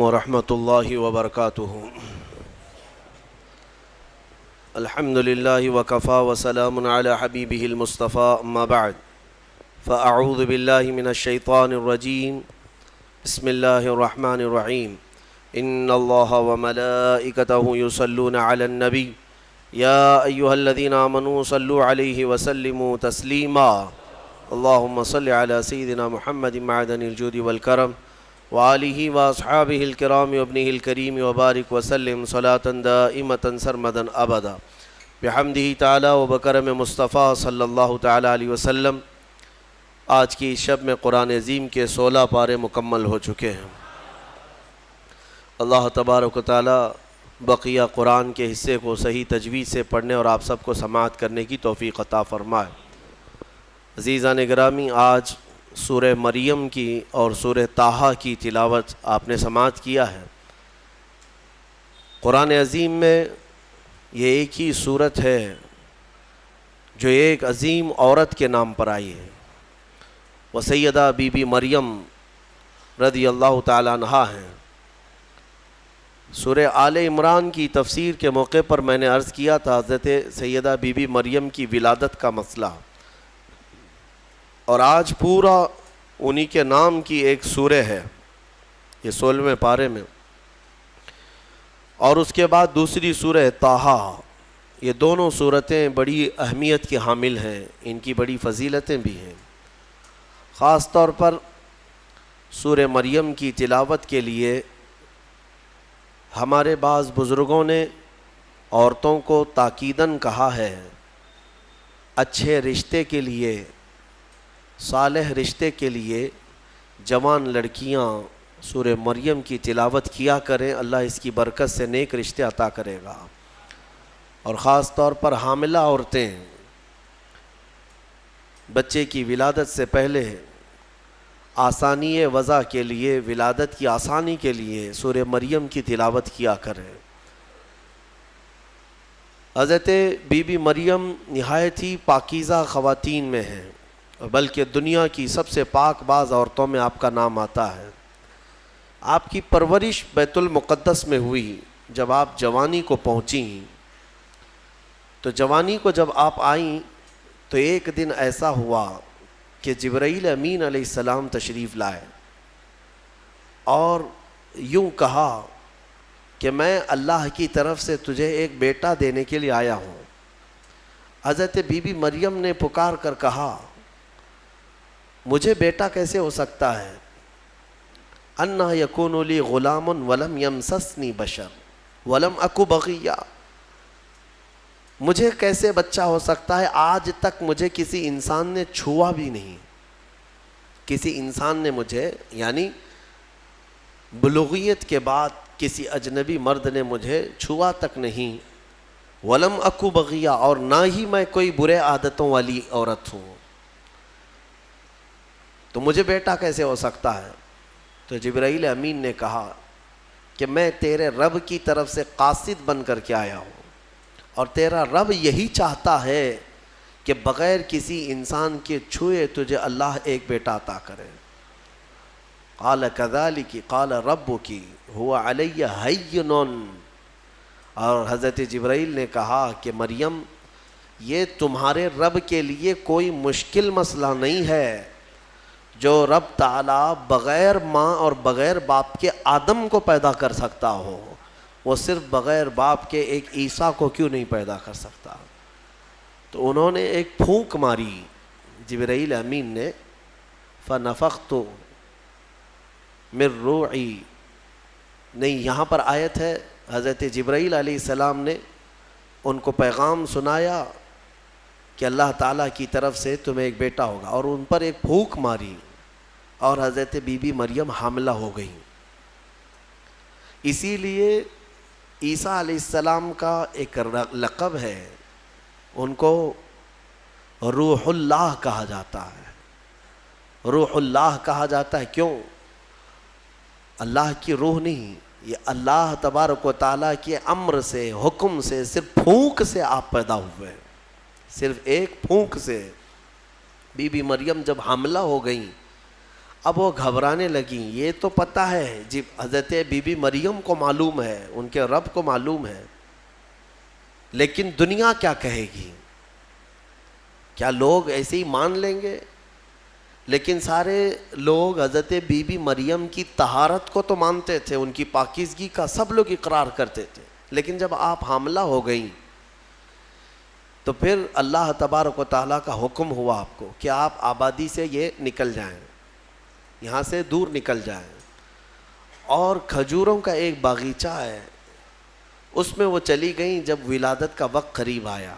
ورحمۃ اللہ وبرکاتہ۔ الحمد للہ وکفا وسلام علی حبیبہ المصطفیٰ، اما بعد فاعوذ باللہ من الشیطان الرجیم، بسم اللہ الرحمن الرحیم۔ ان اللہ وملائکتہ یصلون علی النبی یا ایہا الذین آمنوا صلوا علیہ وسلموا تسلیما۔ اللہم صل علی سیدنا محمد معدن الجود والکرم وآلہ واصحابہ الکرام وابنہ الکریم وبارک وسلم صلاة دائمة سرمدا ابدا بحمدہ تعالی وبکرم مصطفیٰ صلی اللہ تعالی علیہ وسلم۔ آج کی شب میں قرآن عظیم کے 16 پارے مکمل ہو چکے ہیں۔ اللہ تبارک و تعالی بقیہ قرآن کے حصے کو صحیح تجوید سے پڑھنے اور آپ سب کو سماعت کرنے کی توفیق عطا فرمائے۔ عزیزان گرامی، آج سورہ مریم کی اور سورہ طٰہٰ کی تلاوت آپ نے سماعت کیا ہے۔ قرآن عظیم میں یہ ایک ہی سورت ہے جو ایک عظیم عورت کے نام پر آئی ہے، وہ سیدہ بی بی مریم رضی اللہ تعالیٰ عنہا ہیں۔ سورہ آل عمران کی تفسیر کے موقع پر میں نے عرض کیا تھا حضرت سیدہ بی بی مریم کی ولادت کا مسئلہ، اور آج پورا انہی کے نام کی ایک سورہ ہے، یہ 16ویں پارے میں، اور اس کے بعد دوسری سورہ طٰہٰ۔ یہ دونوں سورتیں بڑی اہمیت کی حامل ہیں، ان کی بڑی فضیلتیں بھی ہیں۔ خاص طور پر سورہ مریم کی تلاوت کے لیے ہمارے بعض بزرگوں نے عورتوں کو تاکیداً کہا ہے، اچھے رشتے کے لیے، صالح رشتے کے لیے جوان لڑکیاں سورہ مریم کی تلاوت کیا کریں، اللہ اس کی برکت سے نیک رشتے عطا کرے گا۔ اور خاص طور پر حاملہ عورتیں بچے کی ولادت سے پہلے آسانی وضع کے لیے، ولادت کی آسانی کے لیے سورہ مریم کی تلاوت کیا کریں۔ حضرت بی بی مریم نہایت ہی پاکیزہ خواتین میں ہیں، بلکہ دنیا کی سب سے پاک باز عورتوں میں آپ کا نام آتا ہے۔ آپ کی پرورش بیت المقدس میں ہوئی۔ جب آپ جوانی کو پہنچیں تو جوانی کو جب آپ آئیں تو ایک دن ایسا ہوا کہ جبرائیل امین علیہ السلام تشریف لائے اور یوں کہا کہ میں اللہ کی طرف سے تجھے ایک بیٹا دینے کے لیے آیا ہوں۔ حضرت بی بی مریم نے پکار کر کہا، مجھے بیٹا کیسے ہو سکتا ہے؟ انا یکون لی غلام ولم یمسسنی بشر ولم اکو بغیا۔ مجھے کیسے بچہ ہو سکتا ہے؟ آج تک مجھے کسی انسان نے چھوا بھی نہیں، کسی انسان نے مجھے، یعنی بلوغیت کے بعد کسی اجنبی مرد نے مجھے چھوا تک نہیں، ولم اکو بغیا، اور نہ ہی میں کوئی برے عادتوں والی عورت ہوں، تو مجھے بیٹا کیسے ہو سکتا ہے؟ تو جبرائیل امین نے کہا کہ میں تیرے رب کی طرف سے قاصد بن کر کے آیا ہوں، اور تیرا رب یہی چاہتا ہے کہ بغیر کسی انسان کے چھوئے تجھے اللہ ایک بیٹا عطا کرے۔ قال کذالک قال ربک هو علی ہین، اور حضرت جبرائیل نے کہا کہ مریم، یہ تمہارے رب کے لیے کوئی مشکل مسئلہ نہیں ہے۔ جو رب تعالیٰ بغیر ماں اور بغیر باپ کے آدم کو پیدا کر سکتا ہو، وہ صرف بغیر باپ کے ایک عیسیٰ کو کیوں نہیں پیدا کر سکتا؟ تو انہوں نے ایک پھونک ماری جبرائیل امین نے، فنفخت من روحی، نہیں، یہاں پر آیت ہے حضرت جبرائیل علیہ السلام نے ان کو پیغام سنایا کہ اللہ تعالیٰ کی طرف سے تمہیں ایک بیٹا ہوگا، اور ان پر ایک پھونک ماری اور حضرت بی بی مریم حاملہ ہو گئیں۔ اسی لیے عیسیٰ علیہ السلام کا ایک لقب ہے، ان کو روح اللہ کہا جاتا ہے۔ روح اللہ کہا جاتا ہے کیوں؟ اللہ کی روح نہیں، یہ اللہ تبارک و تعالیٰ کے امر سے، حکم سے، صرف پھونک سے آپ پیدا ہوئے، صرف ایک پھونک سے۔ بی بی مریم جب حاملہ ہو گئیں، اب وہ گھبرانے لگیں. یہ تو پتہ ہے جی حضرت بی بی مریم کو معلوم ہے, ان کے رب کو معلوم ہے, لیکن دنیا کیا کہے گی؟ کیا لوگ ایسے ہی مان لیں گے؟ لیکن سارے لوگ حضرت بی بی مریم کی طہارت کو تو مانتے تھے, ان کی پاکیزگی کا سب لوگ اقرار کرتے تھے. لیکن جب آپ حاملہ ہو گئیں تو پھر اللہ تبارک و تعالیٰ کا حکم ہوا آپ کو کہ آپ آبادی سے یہ نکل جائیں, یہاں سے دور نکل جائیں. اور کھجوروں کا ایک باغیچہ ہے, اس میں وہ چلی گئیں جب ولادت کا وقت قریب آیا,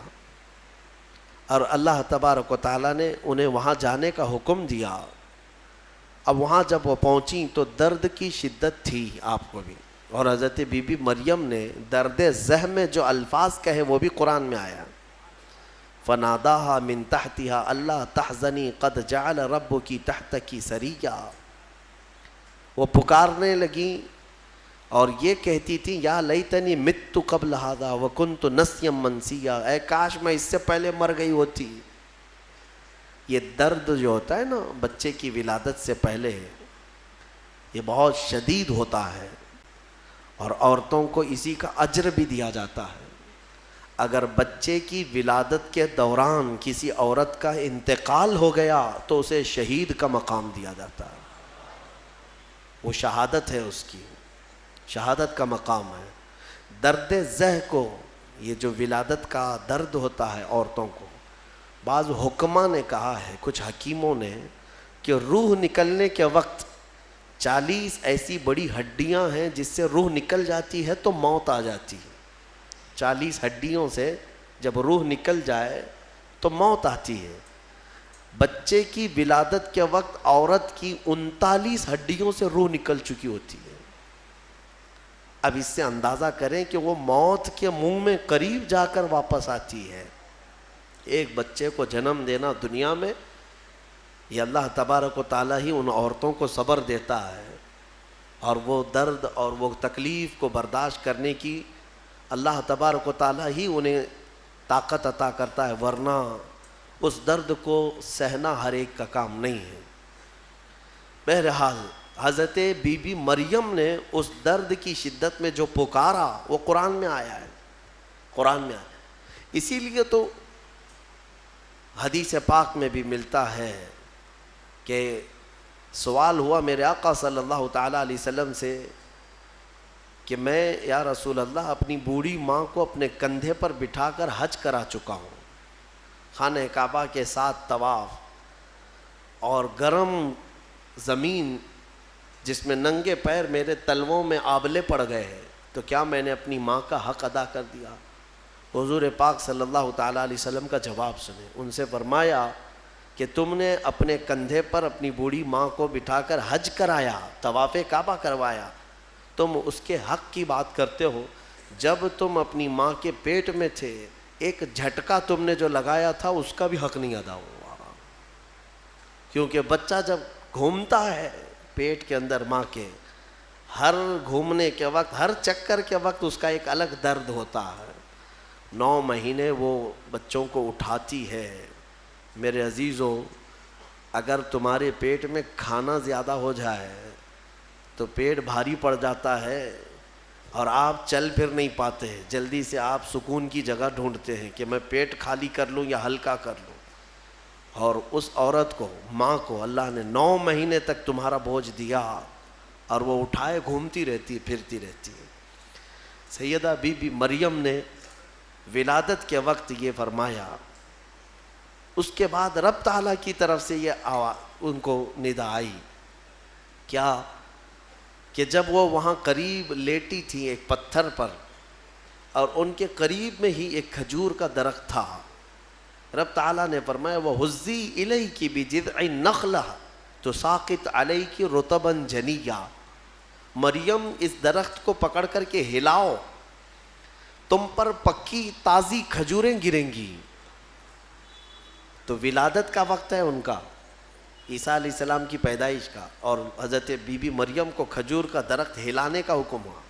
اور اللہ تبارک و تعالیٰ نے انہیں وہاں جانے کا حکم دیا. اب وہاں جب وہ پہنچیں تو درد کی شدت تھی آپ کو بھی, اور حضرت بی بی مریم نے درد زہ میں جو الفاظ کہے وہ بھی قرآن میں آیا. فناداہا من تحتہا اللہ تحزنی قد جعل ربکی تحتکی سریا. وہ پکارنے لگیں اور یہ کہتی تھی یا لیتنی مت قبل ھذا وکنت نسیا منسیا, اے کاش میں اس سے پہلے مر گئی ہوتی. یہ درد جو ہوتا ہے نا بچے کی ولادت سے پہلے, یہ بہت شدید ہوتا ہے, اور عورتوں کو اسی کا اجر بھی دیا جاتا ہے. اگر بچے کی ولادت کے دوران کسی عورت کا انتقال ہو گیا تو اسے شہید کا مقام دیا جاتا ہے. وہ شہادت ہے, اس کی شہادت کا مقام ہے. درد زہ کو, یہ جو ولادت کا درد ہوتا ہے عورتوں کو, بعض حکماء نے کہا ہے, کچھ حکیموں نے, کہ روح نکلنے کے وقت 40 ایسی بڑی ہڈیاں ہیں جس سے روح نکل جاتی ہے تو موت آ جاتی ہے. 40 ہڈیوں سے جب روح نکل جائے تو موت آتی ہے. بچے کی ولادت کے وقت عورت کی 39 ہڈیوں سے روح نکل چکی ہوتی ہے. اب اس سے اندازہ کریں کہ وہ موت کے منہ میں قریب جا کر واپس آتی ہے. ایک بچے کو جنم دینا دنیا میں, یہ اللہ تبارک و تعالیٰ ہی ان عورتوں کو صبر دیتا ہے, اور وہ درد اور وہ تکلیف کو برداشت کرنے کی اللہ تبارک و تعالیٰ ہی انہیں طاقت عطا کرتا ہے, ورنہ اس درد کو سہنا ہر ایک کا کام نہیں ہے. بہرحال حضرت بی بی مریم نے اس درد کی شدت میں جو پکارا وہ قرآن میں آیا ہے, قرآن میں آیا. اسی لیے تو حدیث پاک میں بھی ملتا ہے کہ سوال ہوا میرے آقا صلی اللہ تعالیٰ علیہ وسلم سے کہ میں یا رسول اللہ اپنی بوڑھی ماں کو اپنے کندھے پر بٹھا کر حج کرا چکا ہوں, خانہ کعبہ کے ساتھ طواف, اور گرم زمین جس میں ننگے پیر میرے تلووں میں آبلے پڑ گئے ہیں, تو کیا میں نے اپنی ماں کا حق ادا کر دیا؟ حضور پاک صلی اللہ تعالیٰ علیہ وسلم کا جواب سنیں. ان سے فرمایا کہ تم نے اپنے کندھے پر اپنی بوڑھی ماں کو بٹھا کر حج کرایا, طواف کعبہ کروایا, تم اس کے حق کی بات کرتے ہو. جب تم اپنی ماں کے پیٹ میں تھے ایک جھٹکا تم نے جو لگایا تھا اس کا بھی حق نہیں ادا ہوا, کیونکہ بچہ جب گھومتا ہے پیٹ کے اندر ماں کے, ہر گھومنے کے وقت, ہر چکر کے وقت اس کا ایک الگ درد ہوتا ہے. 9 مہینے وہ بچوں کو اٹھاتی ہے. میرے عزیزو, اگر تمہارے پیٹ میں کھانا زیادہ ہو جائے تو پیٹ بھاری پڑ جاتا ہے اور آپ چل پھر نہیں پاتے, جلدی سے آپ سکون کی جگہ ڈھونڈتے ہیں کہ میں پیٹ خالی کر لوں یا ہلکا کر لوں. اور اس عورت کو, ماں کو, اللہ نے 9 مہینے تک تمہارا بوجھ دیا اور وہ اٹھائے گھومتی رہتی, پھرتی رہتی ہے. سیدہ بی بی مریم نے ولادت کے وقت یہ فرمایا. اس کے بعد رب تعالیٰ کی طرف سے یہ ان کو ندا آئی کیا, کہ جب وہ وہاں قریب لیٹی تھی ایک پتھر پر, اور ان کے قریب میں ہی ایک کھجور کا درخت تھا, رب تعالیٰ نے فرمایا وَهُزِّي إِلَيْكِ بِجِذْعِ النَّخْلَةِ تُسَاقِطْ عَلَيْكِ رُطَبًا جَنِيًّا. مریم اس درخت کو پکڑ کر کے ہلاؤ, تم پر پکی تازی کھجوریں گریں گی. تو ولادت کا وقت ہے ان کا, عیسیٰ علیہ السلام کی پیدائش کا, اور حضرت بی بی مریم کو کھجور کا درخت ہلانے کا حکم ہوا.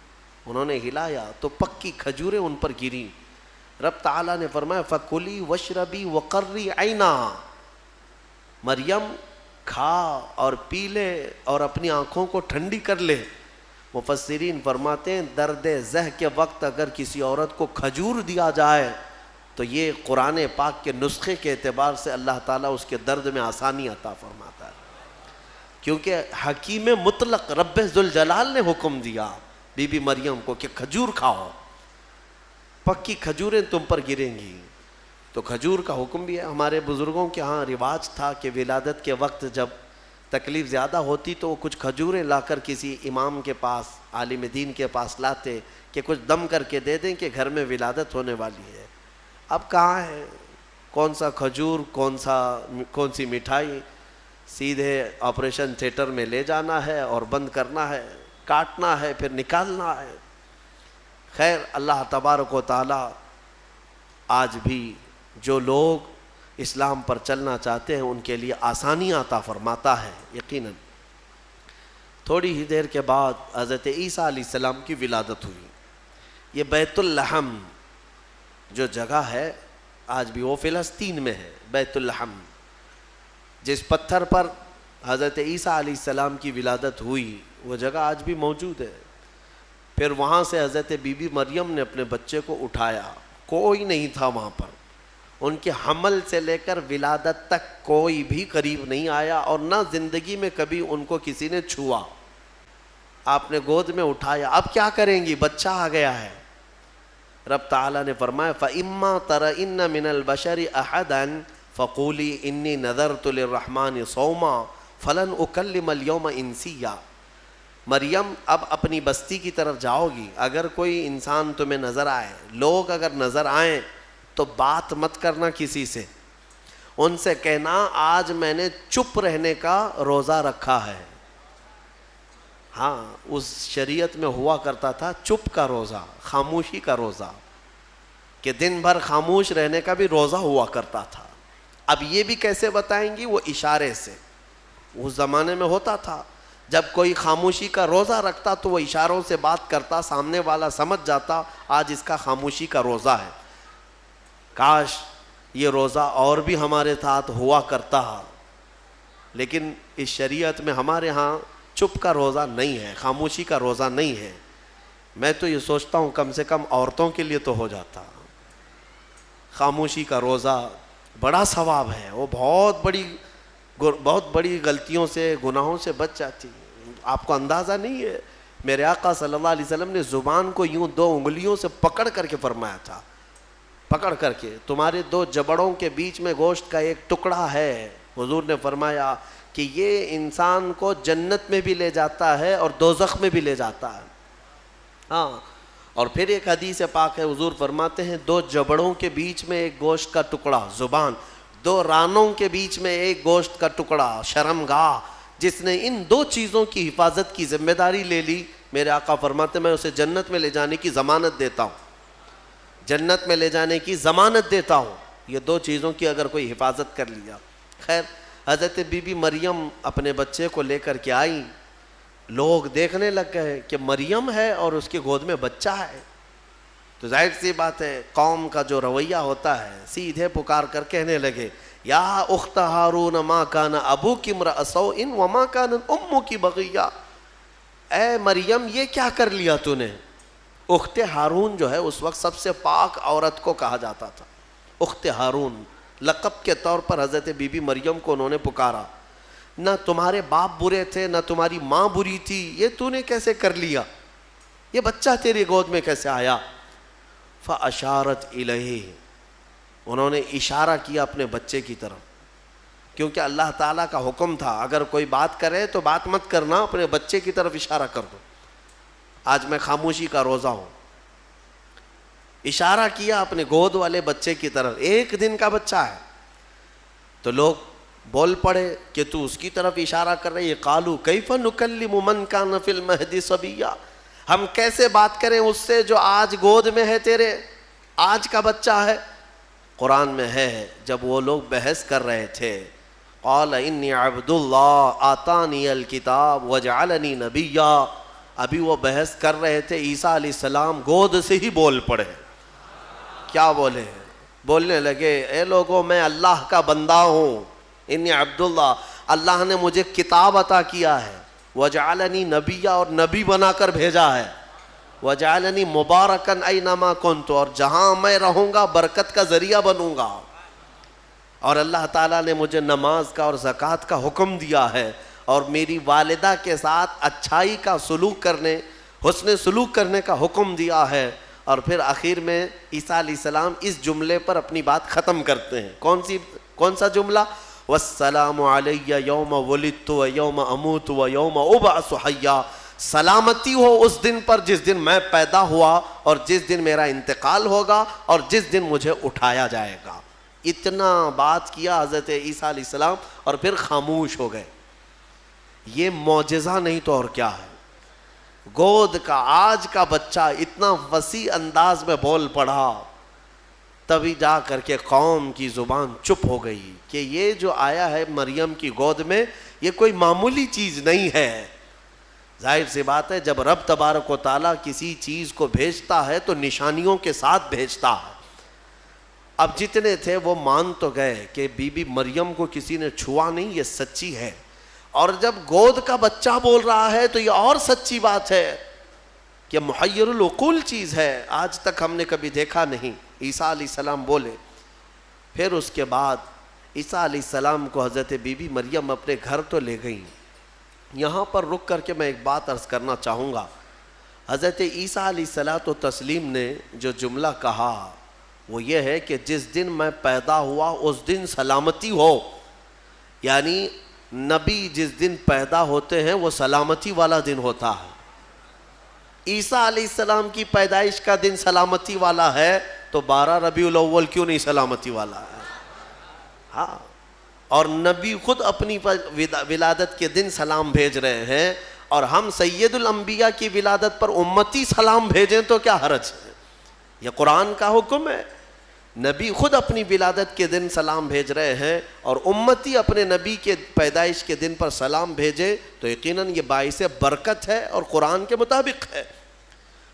انہوں نے ہلایا تو پکی کھجوریں ان پر گریں. رب تعالیٰ نے فرمایا فَكُلِي وَاشْرَبِي وَقَرِّي عَيْنًا, مریم کھا اور پی لے اور اپنی آنکھوں کو ٹھنڈی کر لے۔ مفسرین فرماتے ہیں درد زہ کے وقت اگر کسی عورت کو کھجور دیا جائے تو یہ قرآن پاک کے نسخے کے اعتبار سے اللہ تعالیٰ اس کے درد میں آسانی عطا فرماتا ہے، کیونکہ حکیم مطلق رب ذوالجلال نے حکم دیا بی بی مریم کو کہ کھجور کھاؤ، پکی کھجوریں تم پر گریں گی۔ تو کھجور کا حکم بھی ہے۔ ہمارے بزرگوں کے ہاں رواج تھا کہ ولادت کے وقت جب تکلیف زیادہ ہوتی تو وہ کچھ کھجوریں لا کر کسی امام کے پاس، عالم دین کے پاس لاتے کہ کچھ دم کر کے دے دیں کہ گھر میں ولادت ہونے والی ہے۔ اب کہاں ہے، کون سا کھجور، کون سی مٹھائی، سیدھے آپریشن تھیٹر میں لے جانا ہے اور بند کرنا ہے، کاٹنا ہے، پھر نکالنا ہے۔ خیر، اللہ تبارک و تعالی آج بھی جو لوگ اسلام پر چلنا چاہتے ہیں ان کے لیے آسانیاں عطا فرماتا ہے یقیناً۔ تھوڑی ہی دیر کے بعد حضرت عیسیٰ علیہ السلام کی ولادت ہوئی۔ یہ بیت اللحم جو جگہ ہے آج بھی وہ فلسطین میں ہے، بیت اللحم، جس پتھر پر حضرت عیسیٰ علیہ السلام کی ولادت ہوئی وہ جگہ آج بھی موجود ہے۔ پھر وہاں سے حضرت بی بی مریم نے اپنے بچے کو اٹھایا، کوئی نہیں تھا وہاں پر، ان کے حمل سے لے کر ولادت تک کوئی بھی قریب نہیں آیا اور نہ زندگی میں کبھی ان کو کسی نے چھوا۔ آپ نے گود میں اٹھایا، اب کیا کریں گی، بچہ آ گیا ہے۔ رب تعالیٰ نے فرمایا فَإِمَّا تَرَئِنَّ مِنَ الْبَشَرِ أَحَدًا فَقُولِي إِنِّي نَذَرْتُ لِلرَّحْمَنِ صَوْمًا فَلَنْ أُكَلِّمَ الْيَوْمَ إِنسِيًّا۔ مریم اب اپنی بستی کی طرف جاؤ گی، اگر کوئی انسان تمہیں نظر آئے، لوگ اگر نظر آئیں تو بات مت کرنا کسی سے، ان سے کہنا آج میں نے چپ رہنے کا روزہ رکھا ہے۔ ہاں، اس شریعت میں ہوا کرتا تھا چپ کا روزہ، خاموشی کا روزہ، کہ دن بھر خاموش رہنے کا بھی روزہ ہوا کرتا تھا۔ اب یہ بھی کیسے بتائیں گی، وہ اشارے سے، اس زمانے میں ہوتا تھا جب کوئی خاموشی کا روزہ رکھتا تو وہ اشاروں سے بات کرتا، سامنے والا سمجھ جاتا آج اس کا خاموشی کا روزہ ہے۔ کاش یہ روزہ اور بھی ہمارے ساتھ ہوا کرتا، لیکن اس شریعت میں ہمارے ہاں چپ کا روزہ نہیں ہے، خاموشی کا روزہ نہیں ہے۔ میں تو یہ سوچتا ہوں کم سے کم عورتوں کے لیے تو ہو جاتا۔ خاموشی کا روزہ بڑا ثواب ہے، وہ بہت بڑی غلطیوں سے، گناہوں سے بچ جاتی۔ آپ کو اندازہ نہیں ہے، میرے آقا صلی اللہ علیہ وسلم نے زبان کو یوں 2 انگلیوں سے پکڑ کر کے فرمایا تھا، پکڑ کر کے، تمہارے 2 جبڑوں کے بیچ میں گوشت کا ایک ٹکڑا ہے، حضور نے فرمایا کہ یہ انسان کو جنت میں بھی لے جاتا ہے اور دوزخ میں بھی لے جاتا ہے۔ ہاں، اور پھر ایک حدیث پاک ہے، حضور فرماتے ہیں 2 جبڑوں کے بیچ میں ایک گوشت کا ٹکڑا زبان، 2 رانوں کے بیچ میں ایک گوشت کا ٹکڑا شرمگاہ، جس نے ان 2 چیزوں کی حفاظت کی ذمہ داری لے لی، میرے آقا فرماتے میں اسے جنت میں لے جانے کی ضمانت دیتا ہوں، جنت میں لے جانے کی ضمانت دیتا ہوں، یہ 2 چیزوں کی اگر کوئی حفاظت کر لیا۔ خیر، حضرت بی بی مریم اپنے بچے کو لے کر کے آئیں، لوگ دیکھنے لگ گئے کہ مریم ہے اور اس کی گود میں بچہ ہے، تو ظاہر سی بات ہے قوم کا جو رویہ ہوتا ہے، سیدھے پکار کر کہنے لگے یا اخت ہارون ما کان ابوک امرأ سوء وما کانت امک بغیہ، اے مریم یہ کیا کر لیا تو نے۔ اخت ہارون جو ہے اس وقت سب سے پاک عورت کو کہا جاتا تھا، اخت ہارون لقب کے طور پر حضرت بی بی مریم کو انہوں نے پکارا، نہ تمہارے باپ برے تھے نہ تمہاری ماں بری تھی، یہ تو نے کیسے کر لیا، یہ بچہ تیری گود میں کیسے آیا۔ فاشارت الیہ، انہوں نے اشارہ کیا اپنے بچے کی طرف، کیونکہ اللہ تعالیٰ کا حکم تھا اگر کوئی بات کرے تو بات مت کرنا، اپنے بچے کی طرف اشارہ کر دو، آج میں خاموشی کا روزہ ہوں۔ اشارہ کیا اپنے گود والے بچے کی طرف، 1 دن کا بچہ ہے، تو لوگ بول پڑے کہ تو اس کی طرف اشارہ کر رہے، قالوا کیف نکلم من کان فی المہد صبیا، ہم کیسے بات کریں اس سے جو آج گود میں ہے تیرے، آج کا بچہ ہے۔ قرآن میں ہے جب وہ لوگ بحث کر رہے تھے، قال انی عبد اللہ آتانی الکتاب وجعلنی نبیا، ابھی وہ بحث کر رہے تھے، عیسیٰ علیہ السلام گود سے ہی بول پڑے۔ کیا بولے؟ بولنے لگے اے لوگوں میں اللہ کا بندہ ہوں، انی عبداللہ اللہ نے مجھے کتاب عطا کیا ہے، وجعلنی نبیّا، اور نبی بنا کر بھیجا ہے، وجعلنی مبارکن اینما کنت، اور جہاں میں رہوں گا برکت کا ذریعہ بنوں گا، اور اللہ تعالیٰ نے مجھے نماز کا اور زکوٰۃ کا حکم دیا ہے، اور میری والدہ کے ساتھ اچھائی کا سلوک کرنے، حسن سلوک کرنے کا حکم دیا ہے۔ اور پھر آخر میں عیسیٰ علیہ السلام اس جملے پر اپنی بات ختم کرتے ہیں۔ کون سا جملہ؟ والسلام علی یوم ولدت و یوم اموت و یوم ابعث حیا، سلامتی ہو اس دن پر جس دن میں پیدا ہوا اور جس دن میرا انتقال ہوگا اور جس دن مجھے اٹھایا جائے گا۔ اتنا بات کیا حضرت عیسیٰ علیہ السلام اور پھر خاموش ہو گئے۔ یہ معجزہ نہیں تو اور کیا ہے؟ گود کا آج کا بچہ اتنا وسیع انداز میں بول پڑا، تبھی جا کر کے قوم کی زبان چپ ہو گئی کہ یہ جو آیا ہے مریم کی گود میں یہ کوئی معمولی چیز نہیں ہے۔ ظاہر سی بات ہے، جب رب تبارک و تعالیٰ کسی چیز کو بھیجتا ہے تو نشانیوں کے ساتھ بھیجتا ہے۔ اب جتنے تھے وہ مان تو گئے کہ بی بی مریم کو کسی نے چھوا نہیں، یہ سچی ہے، اور جب گود کا بچہ بول رہا ہے تو یہ اور سچی بات ہے کہ محیر العقول چیز ہے، آج تک ہم نے کبھی دیکھا نہیں۔ عیسیٰ علیہ السلام بولے۔ پھر اس کے بعد عیسیٰ علیہ السلام کو حضرت بی بی مریم اپنے گھر تو لے گئیں۔ یہاں پر رک کر کے میں ایک بات عرض کرنا چاہوں گا۔ حضرت عیسیٰ علیہ الصلوۃ والتسلیم نے جو جملہ کہا وہ یہ ہے کہ جس دن میں پیدا ہوا اس دن سلامتی ہو، یعنی نبی جس دن پیدا ہوتے ہیں وہ سلامتی والا دن ہوتا ہے۔ عیسیٰ علیہ السلام کی پیدائش کا دن سلامتی والا ہے تو 12 ربیع الاول کیوں نہیں سلامتی والا ہے؟ ہاں، اور نبی خود اپنی ولادت کے دن سلام بھیج رہے ہیں، اور ہم سید الانبیاء کی ولادت پر امتی سلام بھیجیں تو کیا حرج ہے؟ یہ قرآن کا حکم ہے۔ نبی خود اپنی ولادت کے دن سلام بھیج رہے ہیں اور امتی اپنے نبی کے پیدائش کے دن پر سلام بھیجے تو یقیناً یہ باعث برکت ہے اور قرآن کے مطابق ہے۔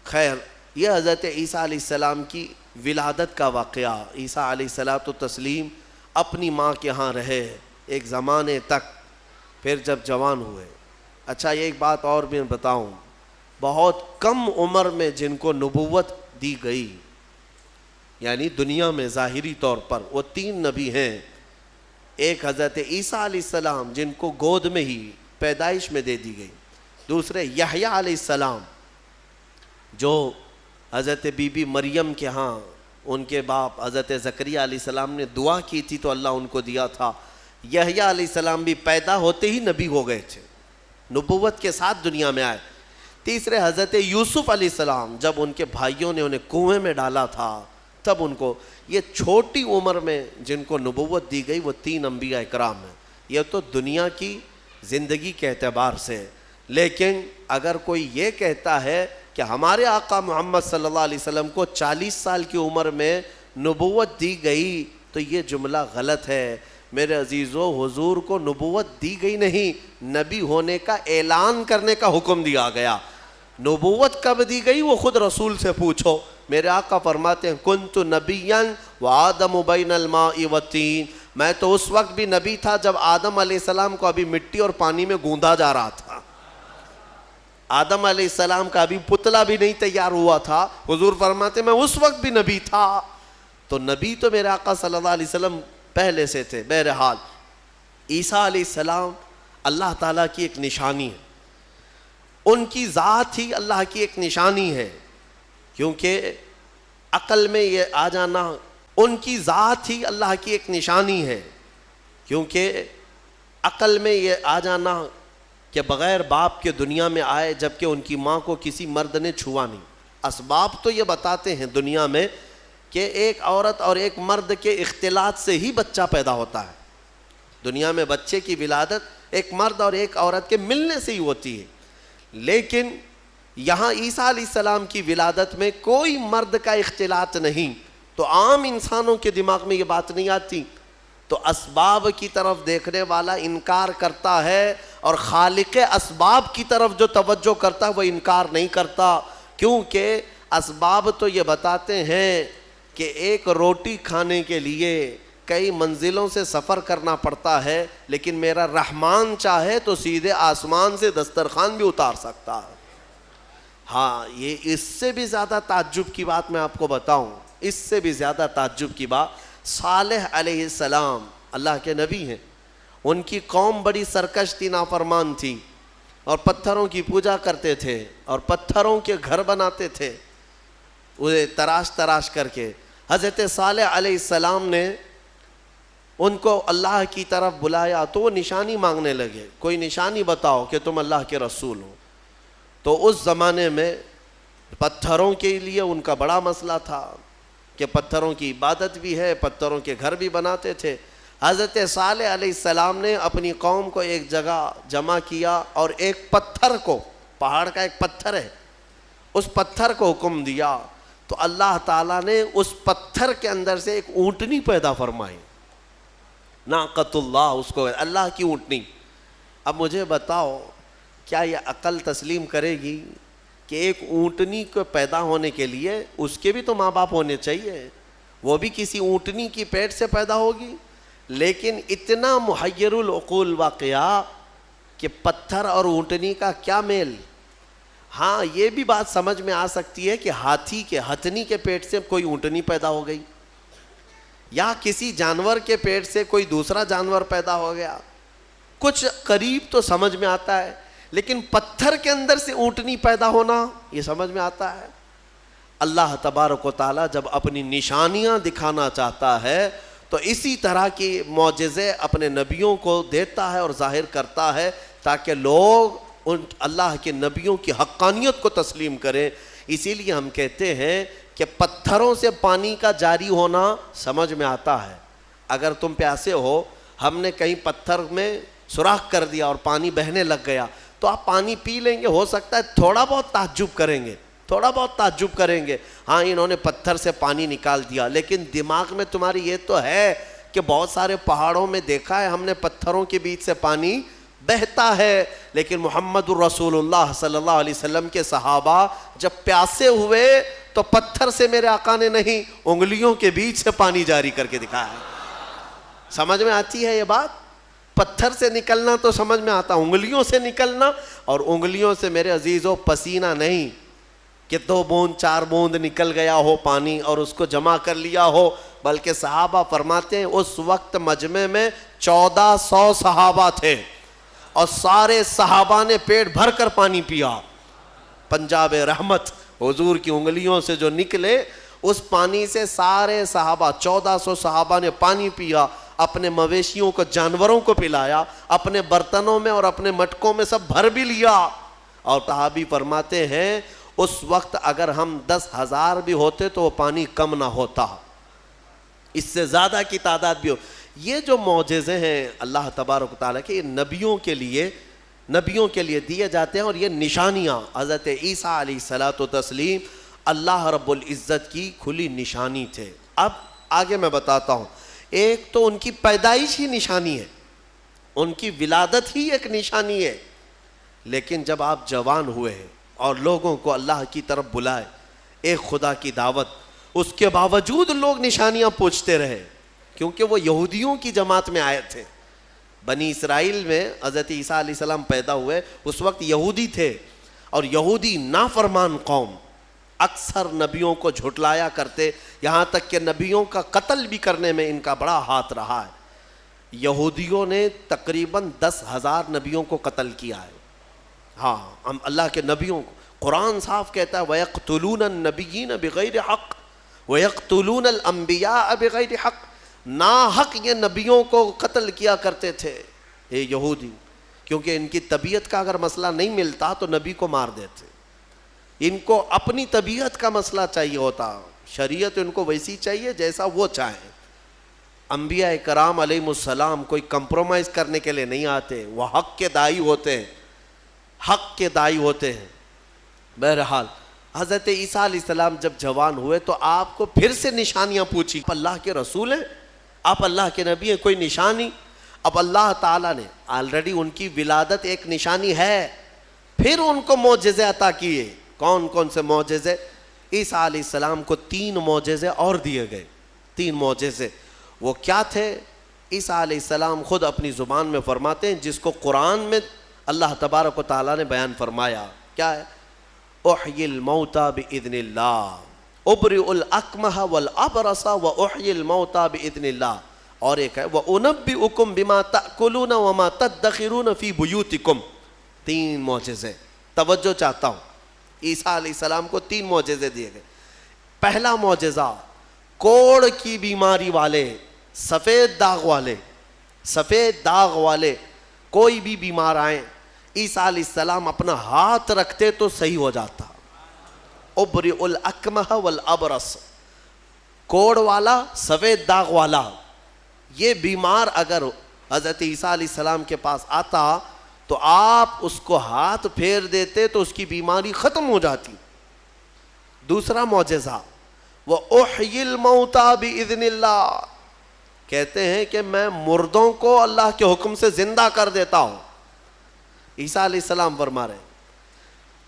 خیر، یہ حضرت عیسیٰ علیہ السلام کی ولادت کا واقعہ۔ عیسیٰ علیہ الصلوۃ والتسلیم اپنی ماں کے ہاں رہے ایک زمانے تک، پھر جب جوان ہوئے۔ اچھا، یہ ایک بات اور بھی بتاؤں، بہت کم عمر میں جن کو نبوت دی گئی، یعنی دنیا میں ظاہری طور پر، وہ 3 نبی ہیں۔ ایک حضرت عیسیٰ علیہ السلام جن کو گود میں ہی پیدائش میں دے دی گئی، دوسرے یحییٰ علیہ السلام جو حضرت بی بی مریم کے ہاں ان کے باپ حضرت زکریا علیہ السلام نے دعا کی تھی تو اللہ ان کو دیا تھا۔ یحییٰ علیہ السلام بھی پیدا ہوتے ہی نبی ہو گئے تھے، نبوت کے ساتھ دنیا میں آئے۔ تیسرے حضرت یوسف علیہ السلام، جب ان کے بھائیوں نے انہیں کنویں میں ڈالا تھا تب ان کو، یہ چھوٹی عمر میں جن کو نبوت دی گئی وہ 3 انبیاء اکرام ہیں۔ یہ تو دنیا کی زندگی کے اعتبار سے، لیکن اگر کوئی یہ کہتا ہے کہ ہمارے آقا محمد صلی اللہ علیہ وسلم کو 40 سال کی عمر میں نبوت دی گئی تو یہ جملہ غلط ہے۔ میرے عزیزو، حضور کو نبوت دی گئی نہیں، نبی ہونے کا اعلان کرنے کا حکم دیا گیا۔ نبوت کب دی گئی وہ خود رسول سے پوچھو۔ میرے آقا فرماتے ہیں کنت نبیا وآدم بین الماء والطین، میں تو اس وقت بھی نبی تھا جب آدم علیہ السلام کو ابھی مٹی اور پانی میں گوندا جا رہا تھا۔ آدم علیہ السلام کا ابھی پتلا بھی نہیں تیار ہوا تھا، حضور فرماتے میں اس وقت بھی نبی تھا۔ تو نبی تو میرے آقا صلی اللہ علیہ وسلم پہلے سے تھے۔ بہرحال عیسیٰ علیہ السلام اللہ تعالیٰ کی ایک نشانی ہے، ان کی ذات ہی اللہ کی ایک نشانی ہے، کیونکہ عقل میں یہ آ جانا، ان کی ذات ہی اللہ کی ایک نشانی ہے، کیونکہ عقل میں یہ آ جانا کہ بغیر باپ کے دنیا میں آئے جبکہ ان کی ماں کو کسی مرد نے چھوا نہیں۔ اسباب تو یہ بتاتے ہیں دنیا میں کہ ایک عورت اور ایک مرد کے اختلاط سے ہی بچہ پیدا ہوتا ہے۔ دنیا میں بچے کی ولادت ایک مرد اور ایک عورت کے ملنے سے ہی ہوتی ہے، لیکن یہاں عیسیٰ علیہ السلام کی ولادت میں کوئی مرد کا اختلاط نہیں، تو عام انسانوں کے دماغ میں یہ بات نہیں آتی، تو اسباب کی طرف دیکھنے والا انکار کرتا ہے اور خالق اسباب کی طرف جو توجہ کرتا ہے وہ انکار نہیں کرتا، کیونکہ اسباب تو یہ بتاتے ہیں کہ ایک روٹی کھانے کے لیے کئی منزلوں سے سفر کرنا پڑتا ہے، لیکن میرا رحمان چاہے تو سیدھے آسمان سے دسترخوان بھی اتار سکتا ہے۔ ہاں، یہ اس سے بھی زیادہ تعجب کی بات میں آپ کو بتاؤں، اس سے بھی زیادہ تعجب کی بات، صالح علیہ السلام اللہ کے نبی ہیں، ان کی قوم بڑی سرکش تھی، نافرمان تھی، اور پتھروں کی پوجا کرتے تھے اور پتھروں کے گھر بناتے تھے انہیں تراش تراش کر کے۔ حضرت صالح علیہ السلام نے ان کو اللہ کی طرف بلایا تو وہ نشانی مانگنے لگے، کوئی نشانی بتاؤ کہ تم اللہ کے رسول ہو۔ تو اس زمانے میں پتھروں کے لیے ان کا بڑا مسئلہ تھا کہ پتھروں کی عبادت بھی ہے، پتھروں کے گھر بھی بناتے تھے۔ حضرت صالح علیہ السلام نے اپنی قوم کو ایک جگہ جمع کیا اور ایک پتھر کو، پہاڑ کا ایک پتھر ہے، اس پتھر کو حکم دیا تو اللہ تعالیٰ نے اس پتھر کے اندر سے ایک اونٹنی پیدا فرمائی، ناقۃ اللہ، اس کو اللہ کی اونٹنی۔ اب مجھے بتاؤ کیا یہ عقل تسلیم کرے گی کہ ایک اونٹنی کو پیدا ہونے کے لیے اس کے بھی تو ماں باپ ہونے چاہیے، وہ بھی کسی اونٹنی کی پیٹ سے پیدا ہوگی؟ لیکن اتنا محیر العقول واقعہ کہ پتھر اور اونٹنی کا کیا میل۔ ہاں، یہ بھی بات سمجھ میں آ سکتی ہے کہ ہتھنی کے پیٹ سے کوئی اونٹنی پیدا ہو گئی، یا کسی جانور کے پیٹ سے کوئی دوسرا جانور پیدا ہو گیا، کچھ قریب تو سمجھ میں آتا ہے، لیکن پتھر کے اندر سے اونٹنی پیدا ہونا یہ سمجھ میں آتا ہے؟ اللہ تبارک و تعالیٰ جب اپنی نشانیاں دکھانا چاہتا ہے تو اسی طرح کی معجزے اپنے نبیوں کو دیتا ہے اور ظاہر کرتا ہے تاکہ لوگ ان اللہ کے نبیوں کی حقانیت کو تسلیم کریں۔ اسی لیے ہم کہتے ہیں کہ پتھروں سے پانی کا جاری ہونا سمجھ میں آتا ہے۔ اگر تم پیاسے ہو، ہم نے کہیں پتھر میں سوراخ کر دیا اور پانی بہنے لگ گیا تو آپ پانی پی لیں گے، ہو سکتا ہے تھوڑا بہت تعجب کریں گے، تھوڑا بہت تعجب کریں گے، ہاں انہوں نے پتھر سے پانی نکال دیا، لیکن دماغ میں تمہاری یہ تو ہے کہ بہت سارے پہاڑوں میں دیکھا ہے ہم نے پتھروں کے بیچ سے پانی بہتا ہے۔ لیکن محمد الرسول اللہ صلی اللہ علیہ وسلم کے صحابہ جب پیاسے ہوئے تو پتھر سے میرے آقا نے نہیں، انگلیوں کے بیچ سے پانی جاری کر کے دکھایا۔ سمجھ میں آتی ہے یہ بات؟ پتھر سے نکلنا تو سمجھ میں آتا، انگلیوں سے نکلنا، اور انگلیوں سے میرے عزیزو پسینہ نہیں کہ 2 بوند 4 بوند نکل گیا ہو پانی اور اس کو جمع کر لیا ہو، بلکہ صحابہ فرماتے ہیں اس وقت مجمع میں 1400 صحابہ تھے اور سارے صحابہ نے پیٹ بھر کر پانی پیا۔ پنجاب رحمت حضور کی انگلیوں سے جو نکلے اس پانی سے سارے صحابہ 1400 صحابہ نے پانی پیا، اپنے مویشیوں کو، جانوروں کو پلایا، اپنے برتنوں میں اور اپنے مٹکوں میں سب بھر بھی لیا۔ اور صحابی فرماتے ہیں اس وقت اگر ہم 10,000 بھی ہوتے تو وہ پانی کم نہ ہوتا، اس سے زیادہ کی تعداد بھی ہو۔ یہ جو معجزے ہیں اللہ تبارک و تعالیٰ کے، یہ نبیوں کے لیے دیے جاتے ہیں، اور یہ نشانیاں حضرت عیسیٰ علیہ الصلوۃ والتسلیم اللہ رب العزت کی کھلی نشانی تھے۔ اب آگے میں بتاتا ہوں، ایک تو ان کی پیدائش ہی نشانی ہے، ان کی ولادت ہی ایک نشانی ہے، لیکن جب آپ جوان ہوئے ہیں اور لوگوں کو اللہ کی طرف بلائے، ایک خدا کی دعوت، اس کے باوجود لوگ نشانیاں پوچھتے رہے، کیونکہ وہ یہودیوں کی جماعت میں آئے تھے۔ بنی اسرائیل میں حضرت عیسیٰ علیہ السلام پیدا ہوئے، اس وقت یہودی تھے، اور یہودی نافرمان قوم اکثر نبیوں کو جھٹلایا کرتے، یہاں تک کہ نبیوں کا قتل بھی کرنے میں ان کا بڑا ہاتھ رہا ہے۔ یہودیوں نے تقریباً 10,000 نبیوں کو قتل کیا ہے۔ ہاں، ہم اللہ کے نبیوں کو، قرآن صاف کہتا ہے وَيَقْتُلُونَ النَّبِيِّينَ بِغَيْرِ حَقٍّ وَيَقْتُلُونَ الْأَنْبِيَاءَ بِغَيْرِ حَقٍّ، ناحق یہ نبیوں کو قتل کیا کرتے تھے یہ یہودی، کیونکہ ان کی طبیعت کا اگر مسئلہ نہیں ملتا تو نبی کو مار دیتے، ان کو اپنی طبیعت کا مسئلہ چاہیے ہوتا، شریعت ان کو ویسی چاہیے جیسا وہ چاہیں۔ انبیاء کرام علیہ السلام کوئی کمپرومائز کرنے کے لیے نہیں آتے، وہ حق کے داعی ہوتے ہیں، حق کے داعی ہوتے ہیں۔ بہرحال حضرت عیسیٰ علیہ السلام جب جوان ہوئے تو آپ کو پھر سے نشانیاں پوچھی، آپ اللہ کے رسول ہیں، آپ اللہ کے نبی ہیں، کوئی نشانی؟ اب اللہ تعالیٰ نے آلریڈی ان کی ولادت ایک نشانی ہے، پھر ان کو معجزے عطا کیے۔ کون کون سے معجزے؟ عیسیٰ علیہ السلام کو 3 معجزے اور دیے گئے، 3 معجزے۔ وہ کیا تھے؟ عیسیٰ علیہ السلام خود اپنی زبان میں فرماتے ہیں، جس کو قرآن میں اللہ تبارک و تعالیٰ نے بیان فرمایا، کیا ہے؟ احیی الموتى باذن اللہ، ابرئ الاکمہ والابرص واحیی الموتى باذن اللہ. اور ایک ہے وانبئکم بما تاکلون وما تدخرون فی بیوتکم. 3 معجزے. توجہ چاہتا ہوں، عیسیٰ علیہ السلام کو 3 معجزے دیے گئے. پہلا معجزہ، کوڑ کی بیماری والے، سفید داغ والے کوئی بھی بیمار آئیں، عیسیٰ علیہ السلام اپنا ہاتھ رکھتے تو صحیح ہو جاتا. ابرئ الاکمہ والابرص، کوڑ والا، سفید داغ والا، یہ بیمار اگر حضرت عیسیٰ علیہ السلام کے پاس آتا تو آپ اس کو ہاتھ پھیر دیتے تو اس کی بیماری ختم ہو جاتی. دوسرا معجزہ، وَأُحْيِي الْمَوْتَى بِإِذْنِ اللَّهِ، کہتے ہیں کہ میں مردوں کو اللہ کے حکم سے زندہ کر دیتا ہوں. عیسیٰ علیہ السلام فرما رہے ہیں.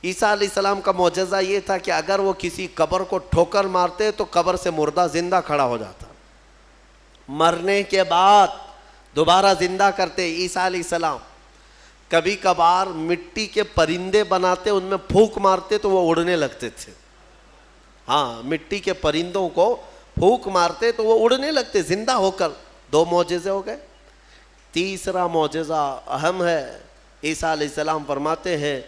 عیسیٰ علیہ السلام کا معجزہ یہ تھا کہ اگر وہ کسی قبر کو ٹھوکر مارتے تو قبر سے مردہ زندہ کھڑا ہو جاتا، مرنے کے بعد دوبارہ زندہ کرتے عیسیٰ علیہ السلام. کبھی کبھار مٹی کے پرندے بناتے، ان میں پھونک مارتے تو وہ اڑنے لگتے تھے. ہاں، مٹی کے پرندوں کو پھونک مارتے تو وہ اڑنے لگتے زندہ ہو کر. 2 معجزے ہو گئے. تیسرا معجزہ اہم ہے. عیسیٰ علیہ السلام فرماتے ہیں